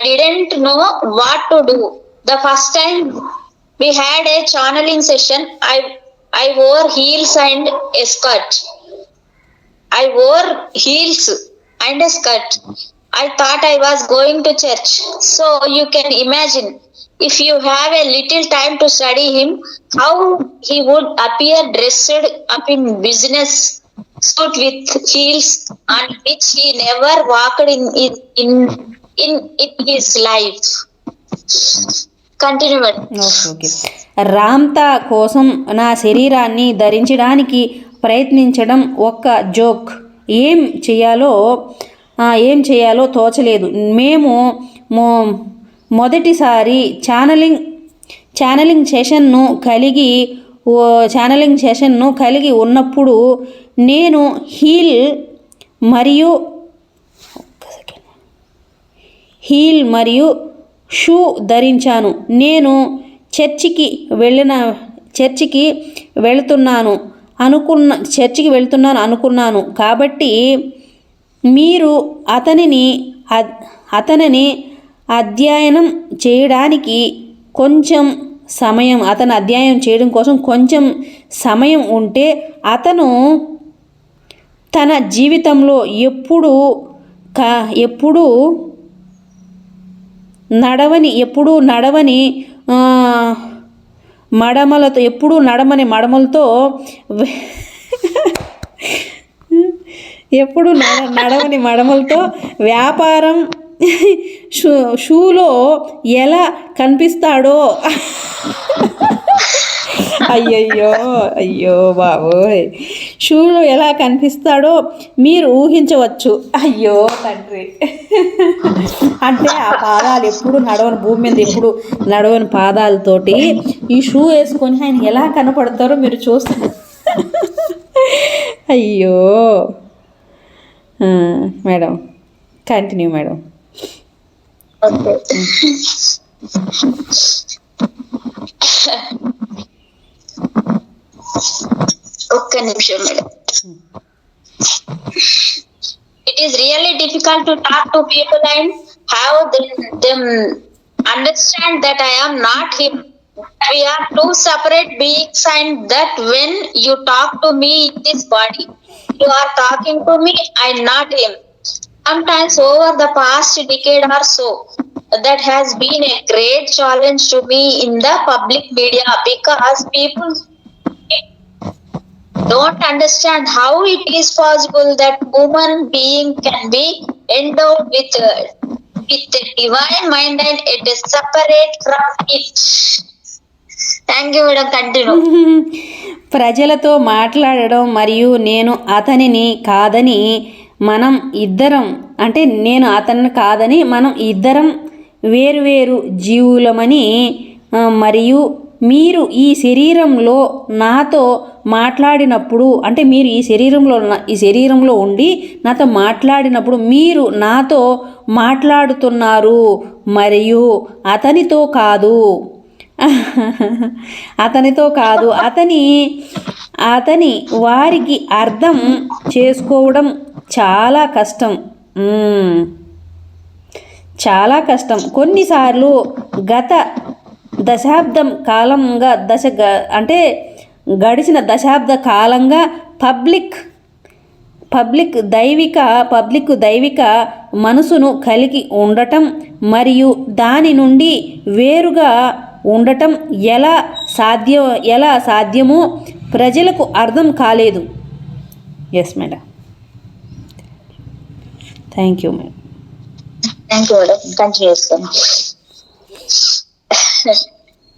didn't know what to do. The first time we had a channeling session, I wore heels and a skirt. I thought I was going to church. So you can imagine, if you have a little time to study him, how he would appear dressed up in business suit with heels on which he never walked in his life. Continue. Okay. Ramtha కోసం నా శరీరాన్ని ధరించడానికి ప్రయత్నించడం ఒక జోక్. ఏం చేయాలో తోచలేదు. మేము మొదటిసారి ఛానలింగ్ సెషన్ను కలిగి ఉన్నప్పుడు నేను హీల్ మరియు షూ ధరించాను. నేను చర్చికి వెళ్తున్నాను అనుకున్నాను. కాబట్టి మీరు అతనిని అధ్యయనం చేయడానికి అధ్యయనం చేయడం కోసం కొంచెం సమయం ఉంటే, అతను తన జీవితంలో ఎప్పుడూ నడవని మడమలతో వ్యాపారం షూలో ఎలా కనిపిస్తాడో అయ్యో బాబోయ్, షూలో ఎలా కనిపిస్తాడో మీరు ఊహించవచ్చు. అయ్యో తండ్రి, అంటే ఆ పాదాలు ఎప్పుడు నడవని, భూమి మీద ఎప్పుడు నడవని పాదాలతోటి ఈ షూ వేసుకొని ఆయన ఎలా కనపడతారో మీరు చూస్తారు. అయ్యో మేడం, కంటిన్యూ మేడం. ఒక్క నిమిషం madam. It is really difficult to talk to people and have them understand that I am not him. We are two separate beings, and that when you talk to me in this body, you are talking to me and not him. Sometimes over the past decade or so, that has been a great challenge to me in the public media, because people don't understand how it is possible that human being can be endowed with with a divine mind and it is separate from it. Thank you, madam. Continue. ప్రజలతో మాట్లాడడం మరియు నేను అతనిని కాదని మనం ఇద్దరం, అంటే నేను అతన్ని కాదని మనం ఇద్దరం వేరువేరు జీవులమని, మరియు మీరు ఈ శరీరంలో నాతో మాట్లాడినప్పుడు, అంటే మీరు ఈ శరీరంలో ఉండి నాతో మాట్లాడినప్పుడు మీరు నాతో మాట్లాడుతున్నారు మరియు అతనితో కాదు అతని వారికి అర్థం చేసుకోవడం చాలా కష్టం. చాలా కష్టం. కొన్నిసార్లు గత దశాబ్దం కాలంగా గడిచిన దశాబ్ద కాలంగా పబ్లిక్ దైవిక మనసును కలిగి ఉండటం మరియు దాని నుండి వేరుగా ఉండటం ఎలా సాధ్యమో ప్రజలకు అర్థం కాలేదు. Yes madam. Thank you madam. Thank you, madam. Continue.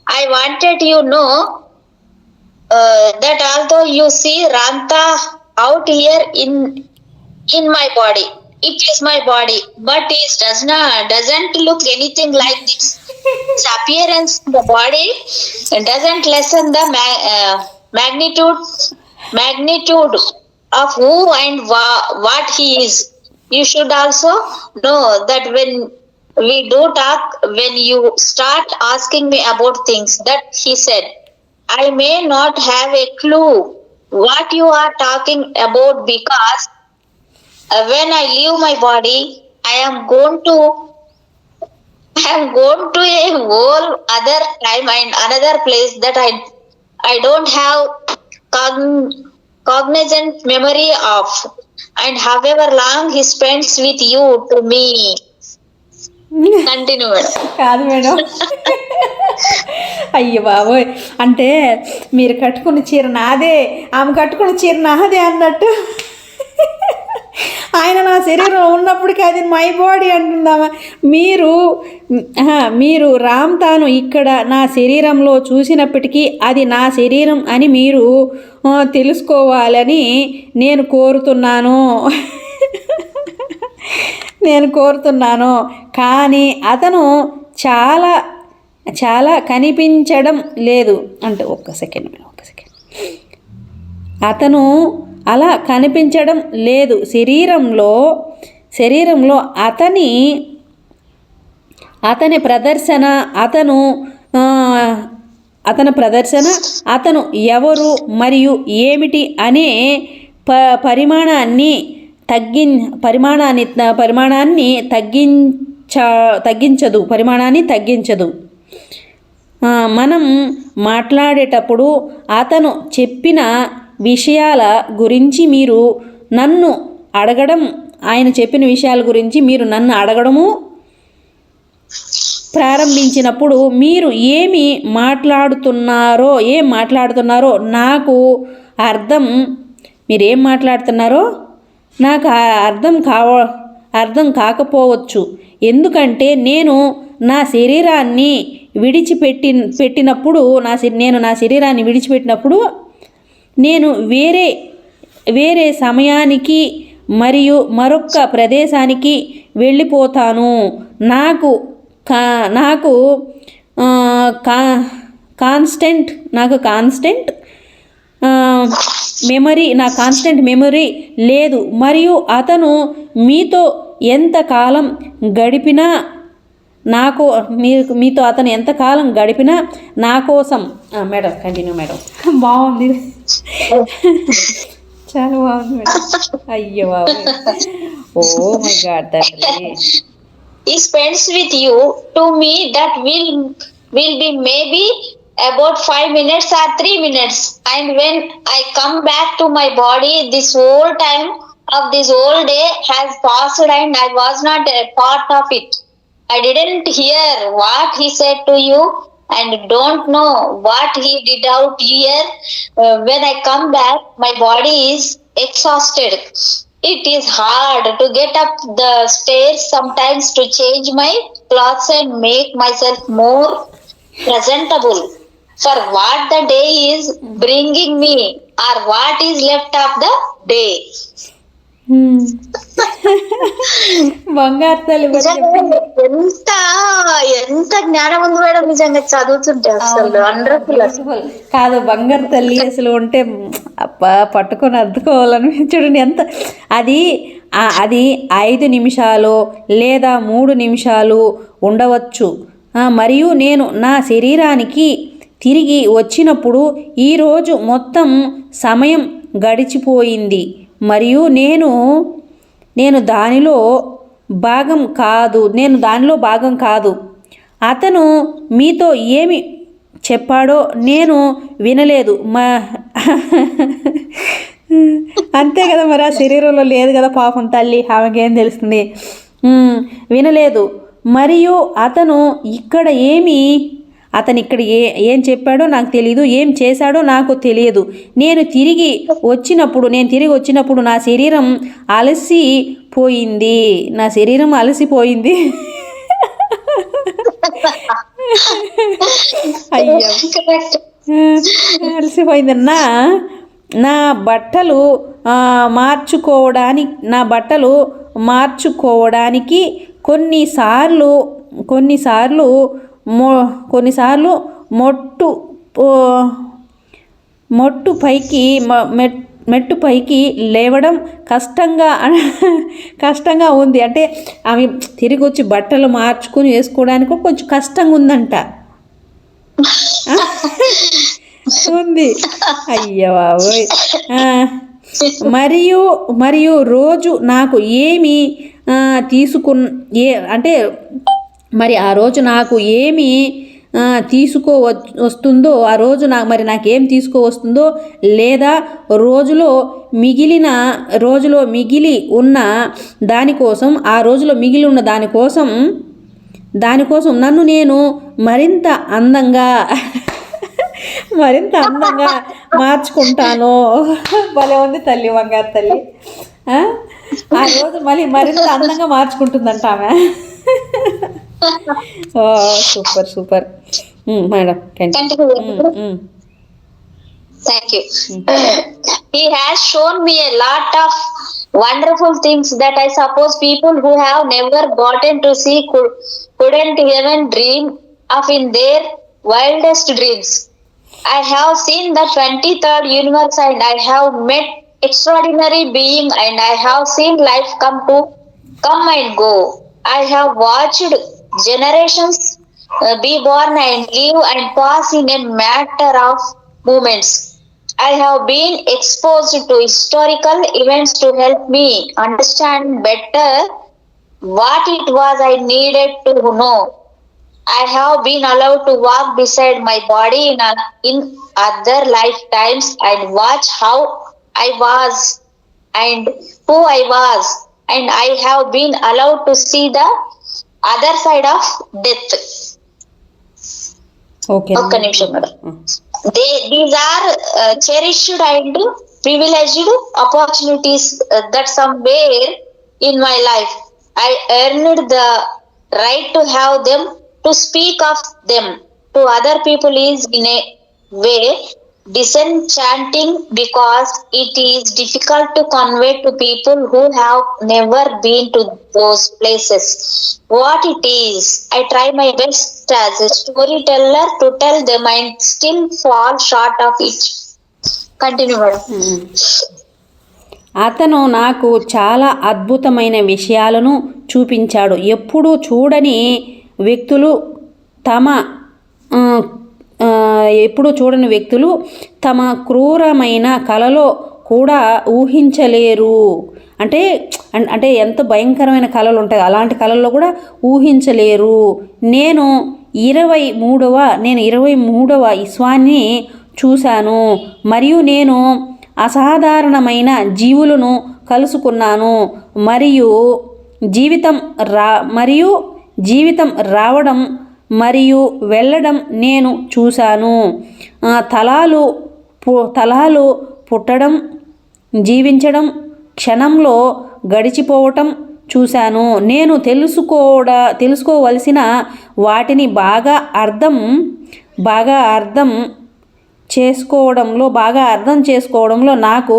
I wanted you know that although you see Ranta out here in my body, it is my body, but it doesn't look anything like this. Its appearance in the body doesn't lessen the magnitude of who and what he is. You should also know that when we do talk, when you start asking me about things that he said, I may not have a clue what you are talking about, because when I leave my body, I am going to a whole other time and another place that I don't have cognizant memory of, and however long he spends with you to me. Continue, madam. కాదు మేడం. అయ్యో బాబోయ్, అంటే మీరు కట్టుకున్న చీర నాదే, ఆమె కట్టుకున్న చీర నాదే అన్నట్టు ఆయన నా శరీరంలో ఉన్నప్పటికీ అది మై బాడీ అంటుందామా. మీరు రామ్ తాను ఇక్కడ నా శరీరంలో చూసినప్పటికీ అది నా శరీరం అని మీరు తెలుసుకోవాలని నేను కోరుతున్నాను. కానీ అతను చాలా కనిపించడం లేదు. అంటే ఒక్క సెకండ్. అతను అలా కనిపించడం లేదు. శరీరంలో అతని ప్రదర్శన, అతను ఎవరు మరియు ఏమిటి అనే పరిమాణాన్ని తగ్గించదు. మనం మాట్లాడేటప్పుడు అతను చెప్పిన విషయాల గురించి మీరు నన్ను అడగడము ప్రారంభించినప్పుడు మీరు ఏం మాట్లాడుతున్నారో నాకు అర్థం కాకపోవచ్చు. ఎందుకంటే నేను నా శరీరాన్ని విడిచిపెట్టినప్పుడు నేను వేరే సమయానికి మరియు మరొక ప్రదేశానికి వెళ్ళిపోతాను. నాకు కాన్స్టెంట్ మెమరీ లేదు. మరియు అతను మీతో ఎంతకాలం గడిపినా నా కోసం మేడం. Continue madam. బాగుంది, చాలా బాగుంది మేడం. అయ్యో బాబు, ఓ మై గాడ్ తండ్రి. He spends with you to me that will be maybe about 5 minutes or 3 minutes, and when I come back to my body, this whole time of this whole day has passed and I was not a part of it. I didn't hear what he said to you and don't know what he did out here. When I come back, my body is exhausted It is hard to get up the stairs sometimes to change my clothes and make myself more presentable for what the day is bringing me or what is left of the day. బంగారు తల్లి మరి నిజంగా ఎంత ఎంత జ్ఞానం ఉంది మేడం నిజంగా చదువుతుంటే అసలు వండర్ఫుల్. బ్యూటిఫుల్ కాదు బంగారు తల్లి అసలు ఉంటే అబ్బా పట్టుకొని అద్దుకోవాలని చూడండి ఎంత అది అది 5 నిమిషాలు లేదా 3 నిమిషాలు ఉండవచ్చు. మరియు నేను నా శరీరానికి తిరిగి వచ్చినప్పుడు ఈరోజు మొత్తం సమయం గడిచిపోయింది మరియు నేను దానిలో భాగం కాదు. అతను మీతో ఏమి చెప్పాడో నేను వినలేదు. అంతే కదా మరి, ఆ శరీరంలో లేదు కదా పాపం తల్లి, ఆమెకేం తెలుస్తుంది. వినలేదు. మరియు అతను ఇక్కడ ఏం చెప్పాడో నాకు తెలియదు, ఏం చేశాడో నాకు తెలియదు. నేను తిరిగి వచ్చినప్పుడు నా శరీరం అలసిపోయింది. అయ్యో అలసిపోయిందన్నా. నా బట్టలు మార్చుకోవడానికి కొన్నిసార్లు మెట్టు పైకి లేవడం కష్టంగా ఉంది. అంటే ఆమె తిరిగి వచ్చి బట్టలు మార్చుకొని వేసుకోవడానికి కొంచెం కష్టంగా ఉందంట. ఉంది. అయ్యో బాబోయ్. మరియు రోజు నాకు ఏమి మరి ఆ రోజు నాకు ఏమి వస్తుందో నాకేం తీసుకువస్తుందో లేదా రోజులో మిగిలి ఉన్న దానికోసం నన్ను నేను మరింత అందంగా మార్చుకుంటాను. భలే ఉంది తల్లి, బంగారు తల్లి. ఆ రోజు మరింత అందంగా మార్చుకుంటుందంట ఆమె. Super madam. Thank you. He has shown me a lot of wonderful things that I suppose people who have never gotten to see couldn't even dream of in their wildest dreams. I have seen the 23rd universe and I have met extraordinary being and I have seen life come and go. I have watched generations be born and live and pass in a matter of moments. I have been exposed to historical events to help me understand better what it was I needed to know. I have been allowed to walk beside my body in other lifetimes and watch how I was and who I was, and I have been allowed to see the other side of death. Okay. ఒక్క నిమిషం madam. These are cherished and privileged opportunities that somewhere in my life I earned the right to have them, to speak of them to other people is in a way disenchanting because it is difficult to convey to people who have never been to those places what it is. I try my best as a storyteller to tell them and still fall short of it. Continue, madam. అతను నాకు చాలా అద్భుతమైన విషయాలను చూపించాడు. ఎప్పుడూ చూడని వ్యక్తులు తమ క్రూరమైన కలలో కూడా ఊహించలేరు. అంటే ఎంత భయంకరమైన కళలు ఉంటాయి, అలాంటి కళల్లో కూడా ఊహించలేరు. నేను 23వ విశ్వాన్ని చూశాను మరియు నేను అసాధారణమైన జీవులను కలుసుకున్నాను మరియు జీవితం రావడం మరియు వెళ్ళడం నేను చూశాను. తలాలు పుట్టడం, జీవించడం క్షణంలో గడిచిపోవటం చూశాను. నేను తెలుసుకోవలసిన వాటిని బాగా అర్థం చేసుకోవడంలో నాకు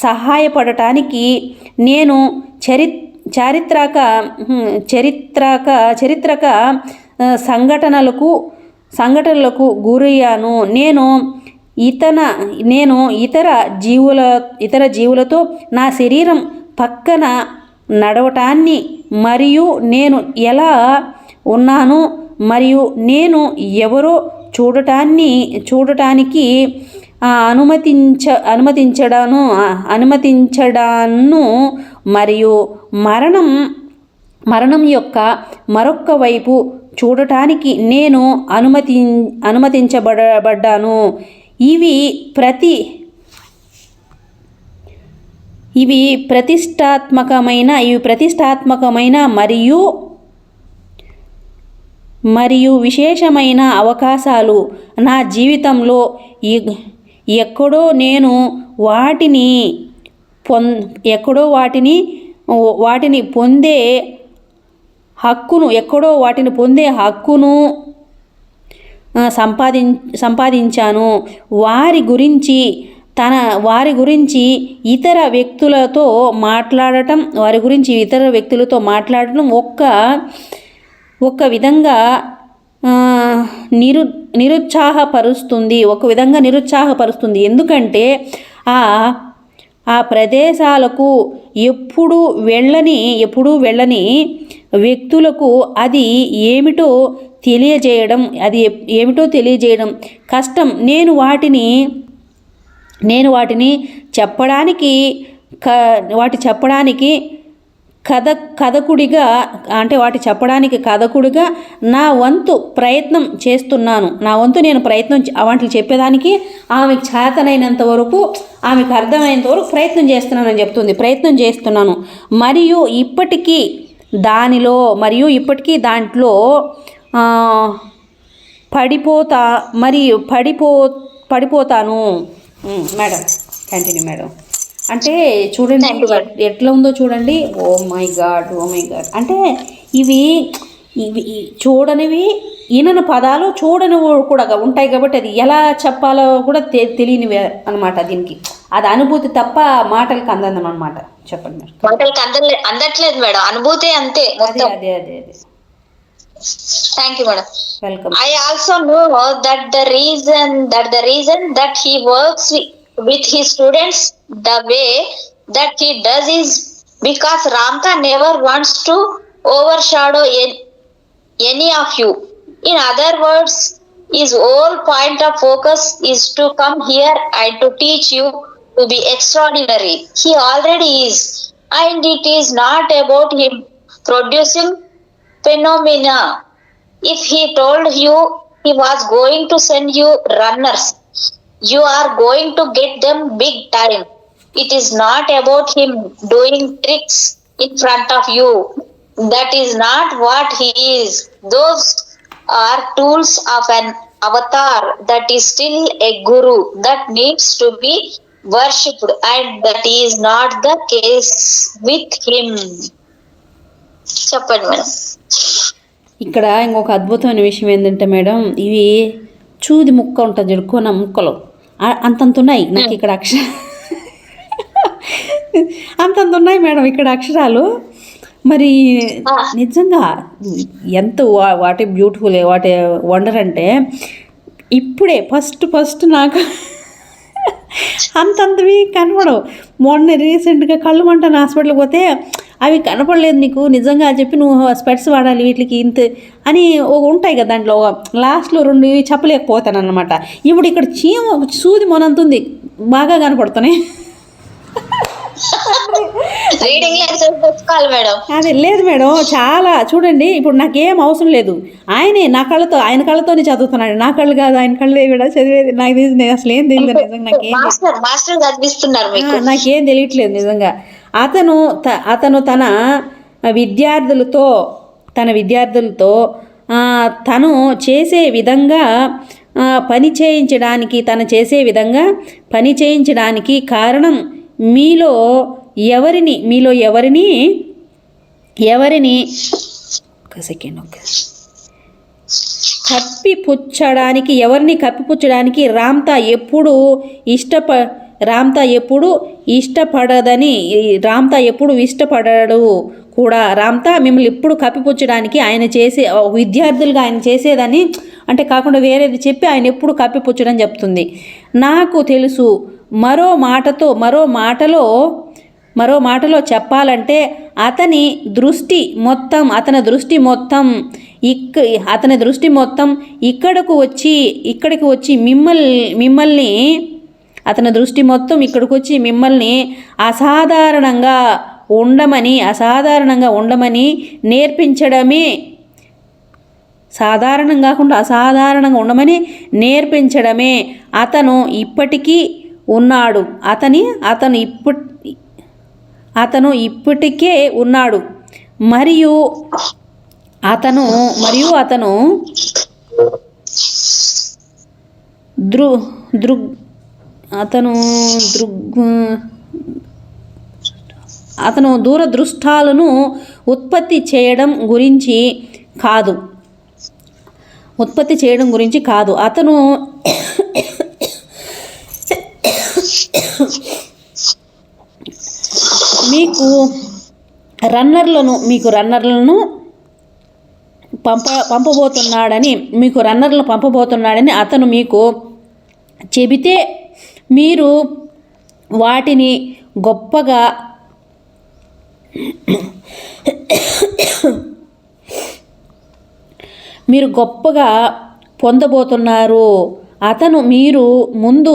సహాయపడటానికి నేను చారిత్రక సంఘటనలకు గురయ్యాను. నేను ఇతర జీవులతో నా శరీరం పక్కన నడవటాన్ని మరియు నేను ఎలా ఉన్నాను మరియు నేను ఎవరో చూడటానికి అనుమతించడాను మరియు మరణం యొక్క మరొక వైపు చూడటానికి నేను అనుమతించబడ్డాను. ఇవి ప్రతిష్టాత్మకమైన మరియు విశేషమైన అవకాశాలు నా జీవితంలో. ఎక్కడో వాటిని పొందే హక్కును సంపాదించాను. వారి గురించి ఇతర వ్యక్తులతో మాట్లాడటం ఒక విధంగా నిరుత్సాహపరుస్తుంది. ఎందుకంటే ఆ ప్రదేశాలకు ఎప్పుడూ వెళ్ళని వ్యక్తులకు అది ఏమిటో తెలియజేయడం కష్టం. నేను వాటిని చెప్పడానికి కథకుడిగా నా వంతు నేను వాటిని చెప్పేదానికి ఆమెకు చేతనైనంత వరకు ఆమెకు అర్థమైనంత వరకు ప్రయత్నం చేస్తున్నాను మరియు ఇప్పటికీ దాంట్లో పడిపోతాను. Madam continue madam. అంటే చూడండి ఎట్లా ఉందో చూడండి. ఓ మై గాడ్ అంటే ఇవి చూడనివి ఈయన పదాలు చూడనివి కూడా ఉంటాయి కాబట్టి అది ఎలా చెప్పాలో కూడా తెలియనివి అనమాట. దీనికి అది అనుభూతి తప్ప మాటలకు అందం అనమాట. చెప్పండి మేడం. మాటలకు అందట్లేదు మేడం, అనుభూతి అంతే మొత్తం. అదే thank you madam. Welcome. I also know that the reason that he works with his students the way that he does is because Ramtha never wants to overshadow any of you. In other words, his whole point of focus is to come here and to teach you to be extraordinary. He already is, and it is not about him producing phenomena. If he told you he was going to send you runners, you are going to get them big time. It is not about him doing tricks in front of you. That is not what he is. Those are tools of an avatar. That is still a guru that needs to be worshipped, and that is not the case with him. చెప్పండి మేడం. ఇక్కడ ఇంకొక అద్భుతమైన విషయం ఏంటంటే మేడం, ఇవి చూది ముక్క ఉంటుంది చూడు, కొన ముక్కలు అంతంత ఉన్నాయి నాకు ఇక్కడ అంతంత ఉన్నాయి మేడం ఇక్కడ అక్షరాలు. మరి నిజంగా ఎంత what a beautiful, what a wonder అంటే ఇప్పుడే ఫస్ట్ నాకు అంతంతవి కనపడవు. మొన్న రీసెంట్గా కళ్ళు మంటాను హాస్పిటల్కి పోతే అవి కనపడలేదు నీకు నిజంగా చెప్పి నువ్వు స్పెట్స్ వాడాలి వీటికి ఇంత అని ఉంటాయి కదా, దాంట్లో లాస్ట్లో 2 చెప్పలేకపోతాను అనమాట. ఇప్పుడు ఇక్కడ సూది మొనంతుంది బాగా కనపడుతున్నాయి. అదే లేదు మేడం, చాలా చూడండి. ఇప్పుడు నాకేం అవసరం లేదు, ఆయన కళ్ళతోనే చదువుతున్నాడు. నా కళ్ళు కాదు, ఆయన కళ్ళు కూడా చదివేది. నాకు తెలియదు, అసలు ఏం తెలియదు నిజంగా. నాకేం తెలియట్లేదు నిజంగా. అతను తన విద్యార్థులతో తను చేసే విధంగా పని చేయించడానికి కారణం మీలో మీలో ఎవరిని ఒక సెకండ్ కప్పిపుచ్చడానికి రామ్తా ఎప్పుడు ఇష్టపడడు కూడా. రామ్తా మిమ్మల్ని ఎప్పుడు కప్పిపుచ్చడానికి ఆయన విద్యార్థులుగా ఆయన చేసేదని అంటే కాకుండా వేరేది చెప్పి ఆయన ఎప్పుడు కప్పిపుచ్చడం చెప్తుంది. నాకు తెలుసు. మరో మాటలో చెప్పాలంటే అతని దృష్టి మొత్తం ఇక్కడికి వచ్చి మిమ్మల్ని అసాధారణంగా ఉండమని నేర్పించడమే. అసాధారణంగా ఉండమని నేర్పించడమే. అతను ఇప్పటికీ ఉన్నాడు. అతను ఇప్పటికే ఉన్నాడు. మరియు అతను దూరదృష్టాలను ఉత్పత్తి చేయడం గురించి కాదు. అతను మీకు రన్నర్లను పంపబోతున్నాడని అతను మీకు చెబితే మీరు వాటిని గొప్పగా పొందబోతున్నారు. అతను మీరు ముందు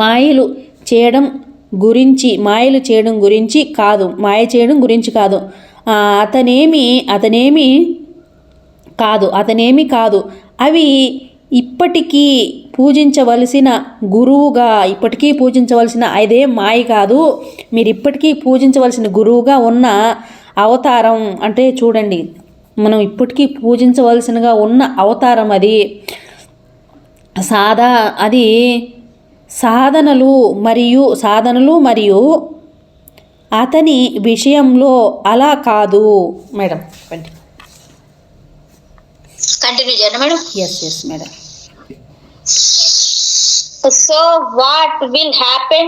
మాయ చేయడం గురించి కాదు. అతనేమి కాదు. అవి ఇప్పటికీ పూజించవలసిన అదే మాయ కాదు. మీరు ఇప్పటికీ పూజించవలసిన గురువుగా ఉన్న అవతారం. అంటే చూడండి, మనం ఇప్పటికీ పూజించవలసినగా ఉన్న అవతారం అది. సాధనలు మరియు అతని విషయంలో అలా కాదు. మేడం కంటిన్యూ చేయండి madam. Yes madam. So what will happen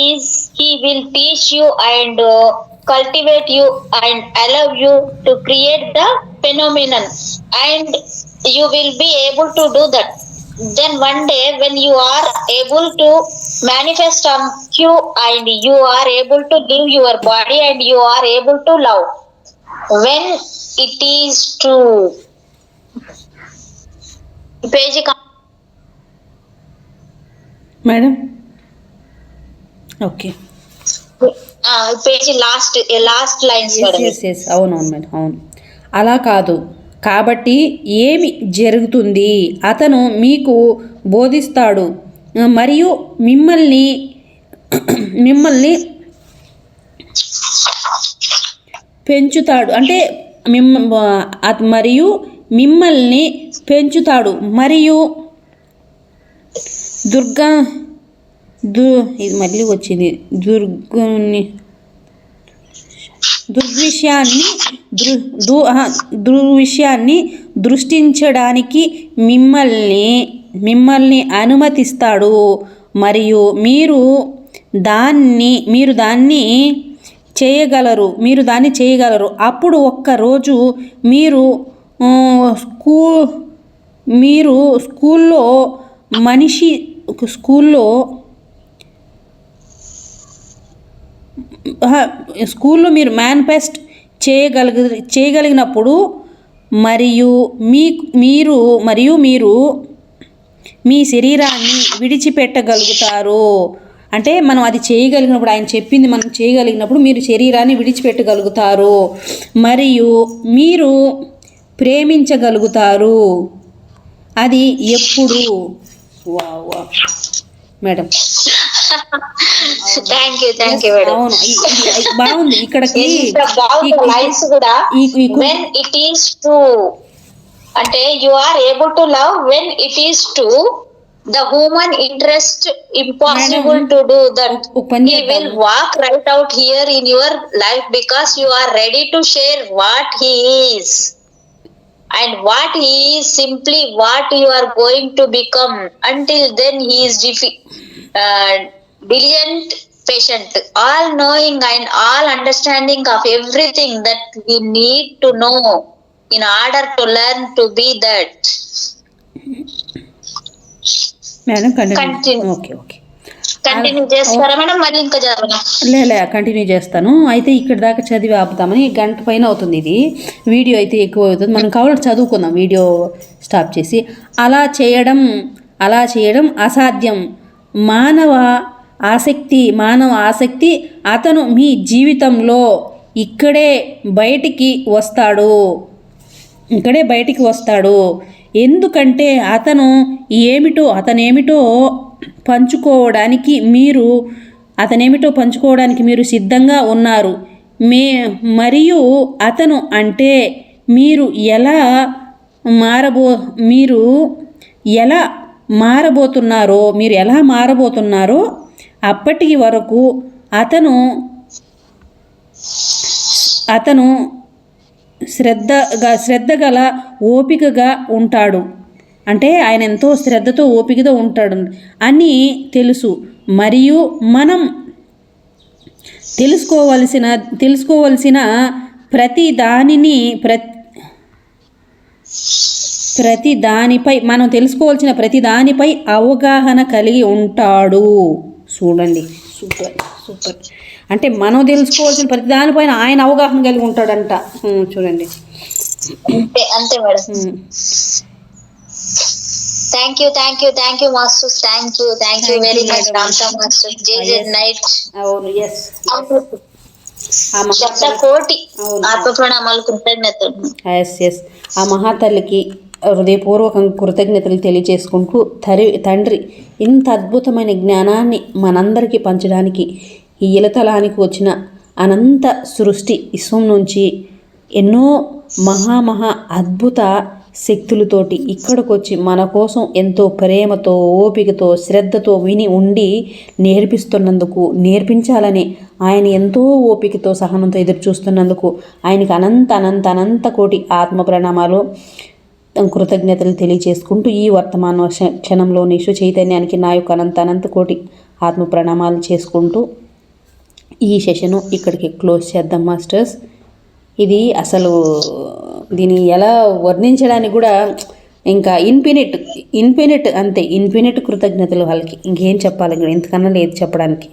is he will teach you and cultivate you and allow you to create the phenomenon, and you will be able to do that. Then one day when you are able to manifest on you and you are able to live your body and you are able to love when it is true. Page madam okay. Page last lines madam. అవును మేడం, అవును. అలా కాదు. కాబట్టి ఏమి జరుగుతుంది? అతను మీకు బోధిస్తాడు మరియు మిమ్మల్ని పెంచుతాడు. అంటే మిమ్మల్ని పెంచుతాడు మరియు ఇది మళ్ళీ వచ్చింది. దుర్విషయాన్ని దృష్టించడానికి మిమ్మల్ని అనుమతిస్తాడు మరియు మీరు దాన్ని చేయగలరు. అప్పుడు ఒక్కరోజు మీరు స్కూల్లో మీరు మేనిఫెస్ట్ చేయగలిగినప్పుడు మరియు మీరు మీ శరీరాన్ని విడిచిపెట్టగలుగుతారు. అంటే మనం అది చేయగలిగినప్పుడు, ఆయన చెప్పింది మనం చేయగలిగినప్పుడు మీరు శరీరాన్ని విడిచిపెట్టగలుగుతారు మరియు మీరు ప్రేమించగలుగుతారు. అది ఎప్పుడు? Madam thank you madam. అవును, బాగుంది. ఇక్కడికి లైన్స్ కూడా when it is true అంటే you are able to love when it is true, the human interest impossible Madam, to do that. ఒక పని He will చేద్దాము. walk right out here in your life because you are ready to share what he is. And what he is simply what you are going to become. Until then he is brilliant, patient, all knowing and all understanding of everything that we need to know in order to learn to be that. Madam continue. Continue. Okay continue చేస్తారా మేడం? మళ్ళీ ఇంకా చదవనా? లే కంటిన్యూ చేస్తాను. అయితే ఇక్కడ దాకా చదివి ఆపుతామని, గంట పైన అవుతుంది ఇది వీడియో, అయితే ఎక్కువ అవుతుంది. మనం కావాలి చదువుకుందాం వీడియో స్టాప్ చేసి. అలా చేయడం అసాధ్యం. మానవ ఆసక్తి అతను మీ జీవితంలో ఇక్కడే బయటికి వస్తాడు. ఎందుకంటే అతనేమిటో పంచుకోవడానికి మీరు సిద్ధంగా ఉన్నారు. మరియు అతను అంటే మీరు ఎలా మారబోతున్నారో అప్పటి వరకు అతను శ్రద్ధగల ఓపికగా ఉంటాడు. అంటే ఆయన ఎంతో శ్రద్ధతో ఓపికతో ఉంటాడు అని తెలుసు. మరియు మనం తెలుసుకోవలసిన ప్రతి దానిపై అవగాహన కలిగి ఉంటాడు. చూడండి, సూపర్. అంటే మనం తెలుసుకోవాల్సిన ప్రతి దానిపైన ఆయన అవగాహన కలిగి ఉంటాడంట. చూడండి, అంతే madam. Thank you master. Thank you very much Ramta master. నైట్ శబ్దకోటి ఆత్మ ప్రణామాలు, కృతజ్ఞతలు. ఆ మహాతల్లికి హృదయపూర్వకంగా కృతజ్ఞతలు తెలియజేసుకుంటూ, తండ్రి ఇంత అద్భుతమైన జ్ఞానాన్ని మనందరికీ పంచడానికి ఈ ఇలతలానికి వచ్చిన అనంత సృష్టి విశ్వం నుంచి ఎన్నో మహా అద్భుత శక్తులతోటి ఇక్కడికి వచ్చి మన కోసం ఎంతో ప్రేమతో, ఓపికతో, శ్రద్ధతో ఉండి నేర్పించాలని ఆయన ఎంతో ఓపికతో, సహనంతో ఎదురు చూస్తున్నందుకు ఆయనకి అనంత కోటి ఆత్మ ప్రణామాలు, కృతజ్ఞతలు తెలియజేసుకుంటూ, ఈ వర్తమాన క్షణంలోని విశ్వ చైతన్యానికి నా యొక్క అనంత కోటి ఆత్మ ప్రణామాలు చేసుకుంటూ ఈ సెషను ఇక్కడికి క్లోజ్ చేద్దాం మాస్టర్స్. ఇది అసలు దీన్ని ఎలా వర్ణించడానికి కూడా ఇంకా ఇన్ఫినిట్ అంతే. ఇన్ఫినిట్ కృతజ్ఞతలు వాళ్ళకి. ఇంకేం చెప్పాలి, ఇంతకన్నా లేదు చెప్పడానికి.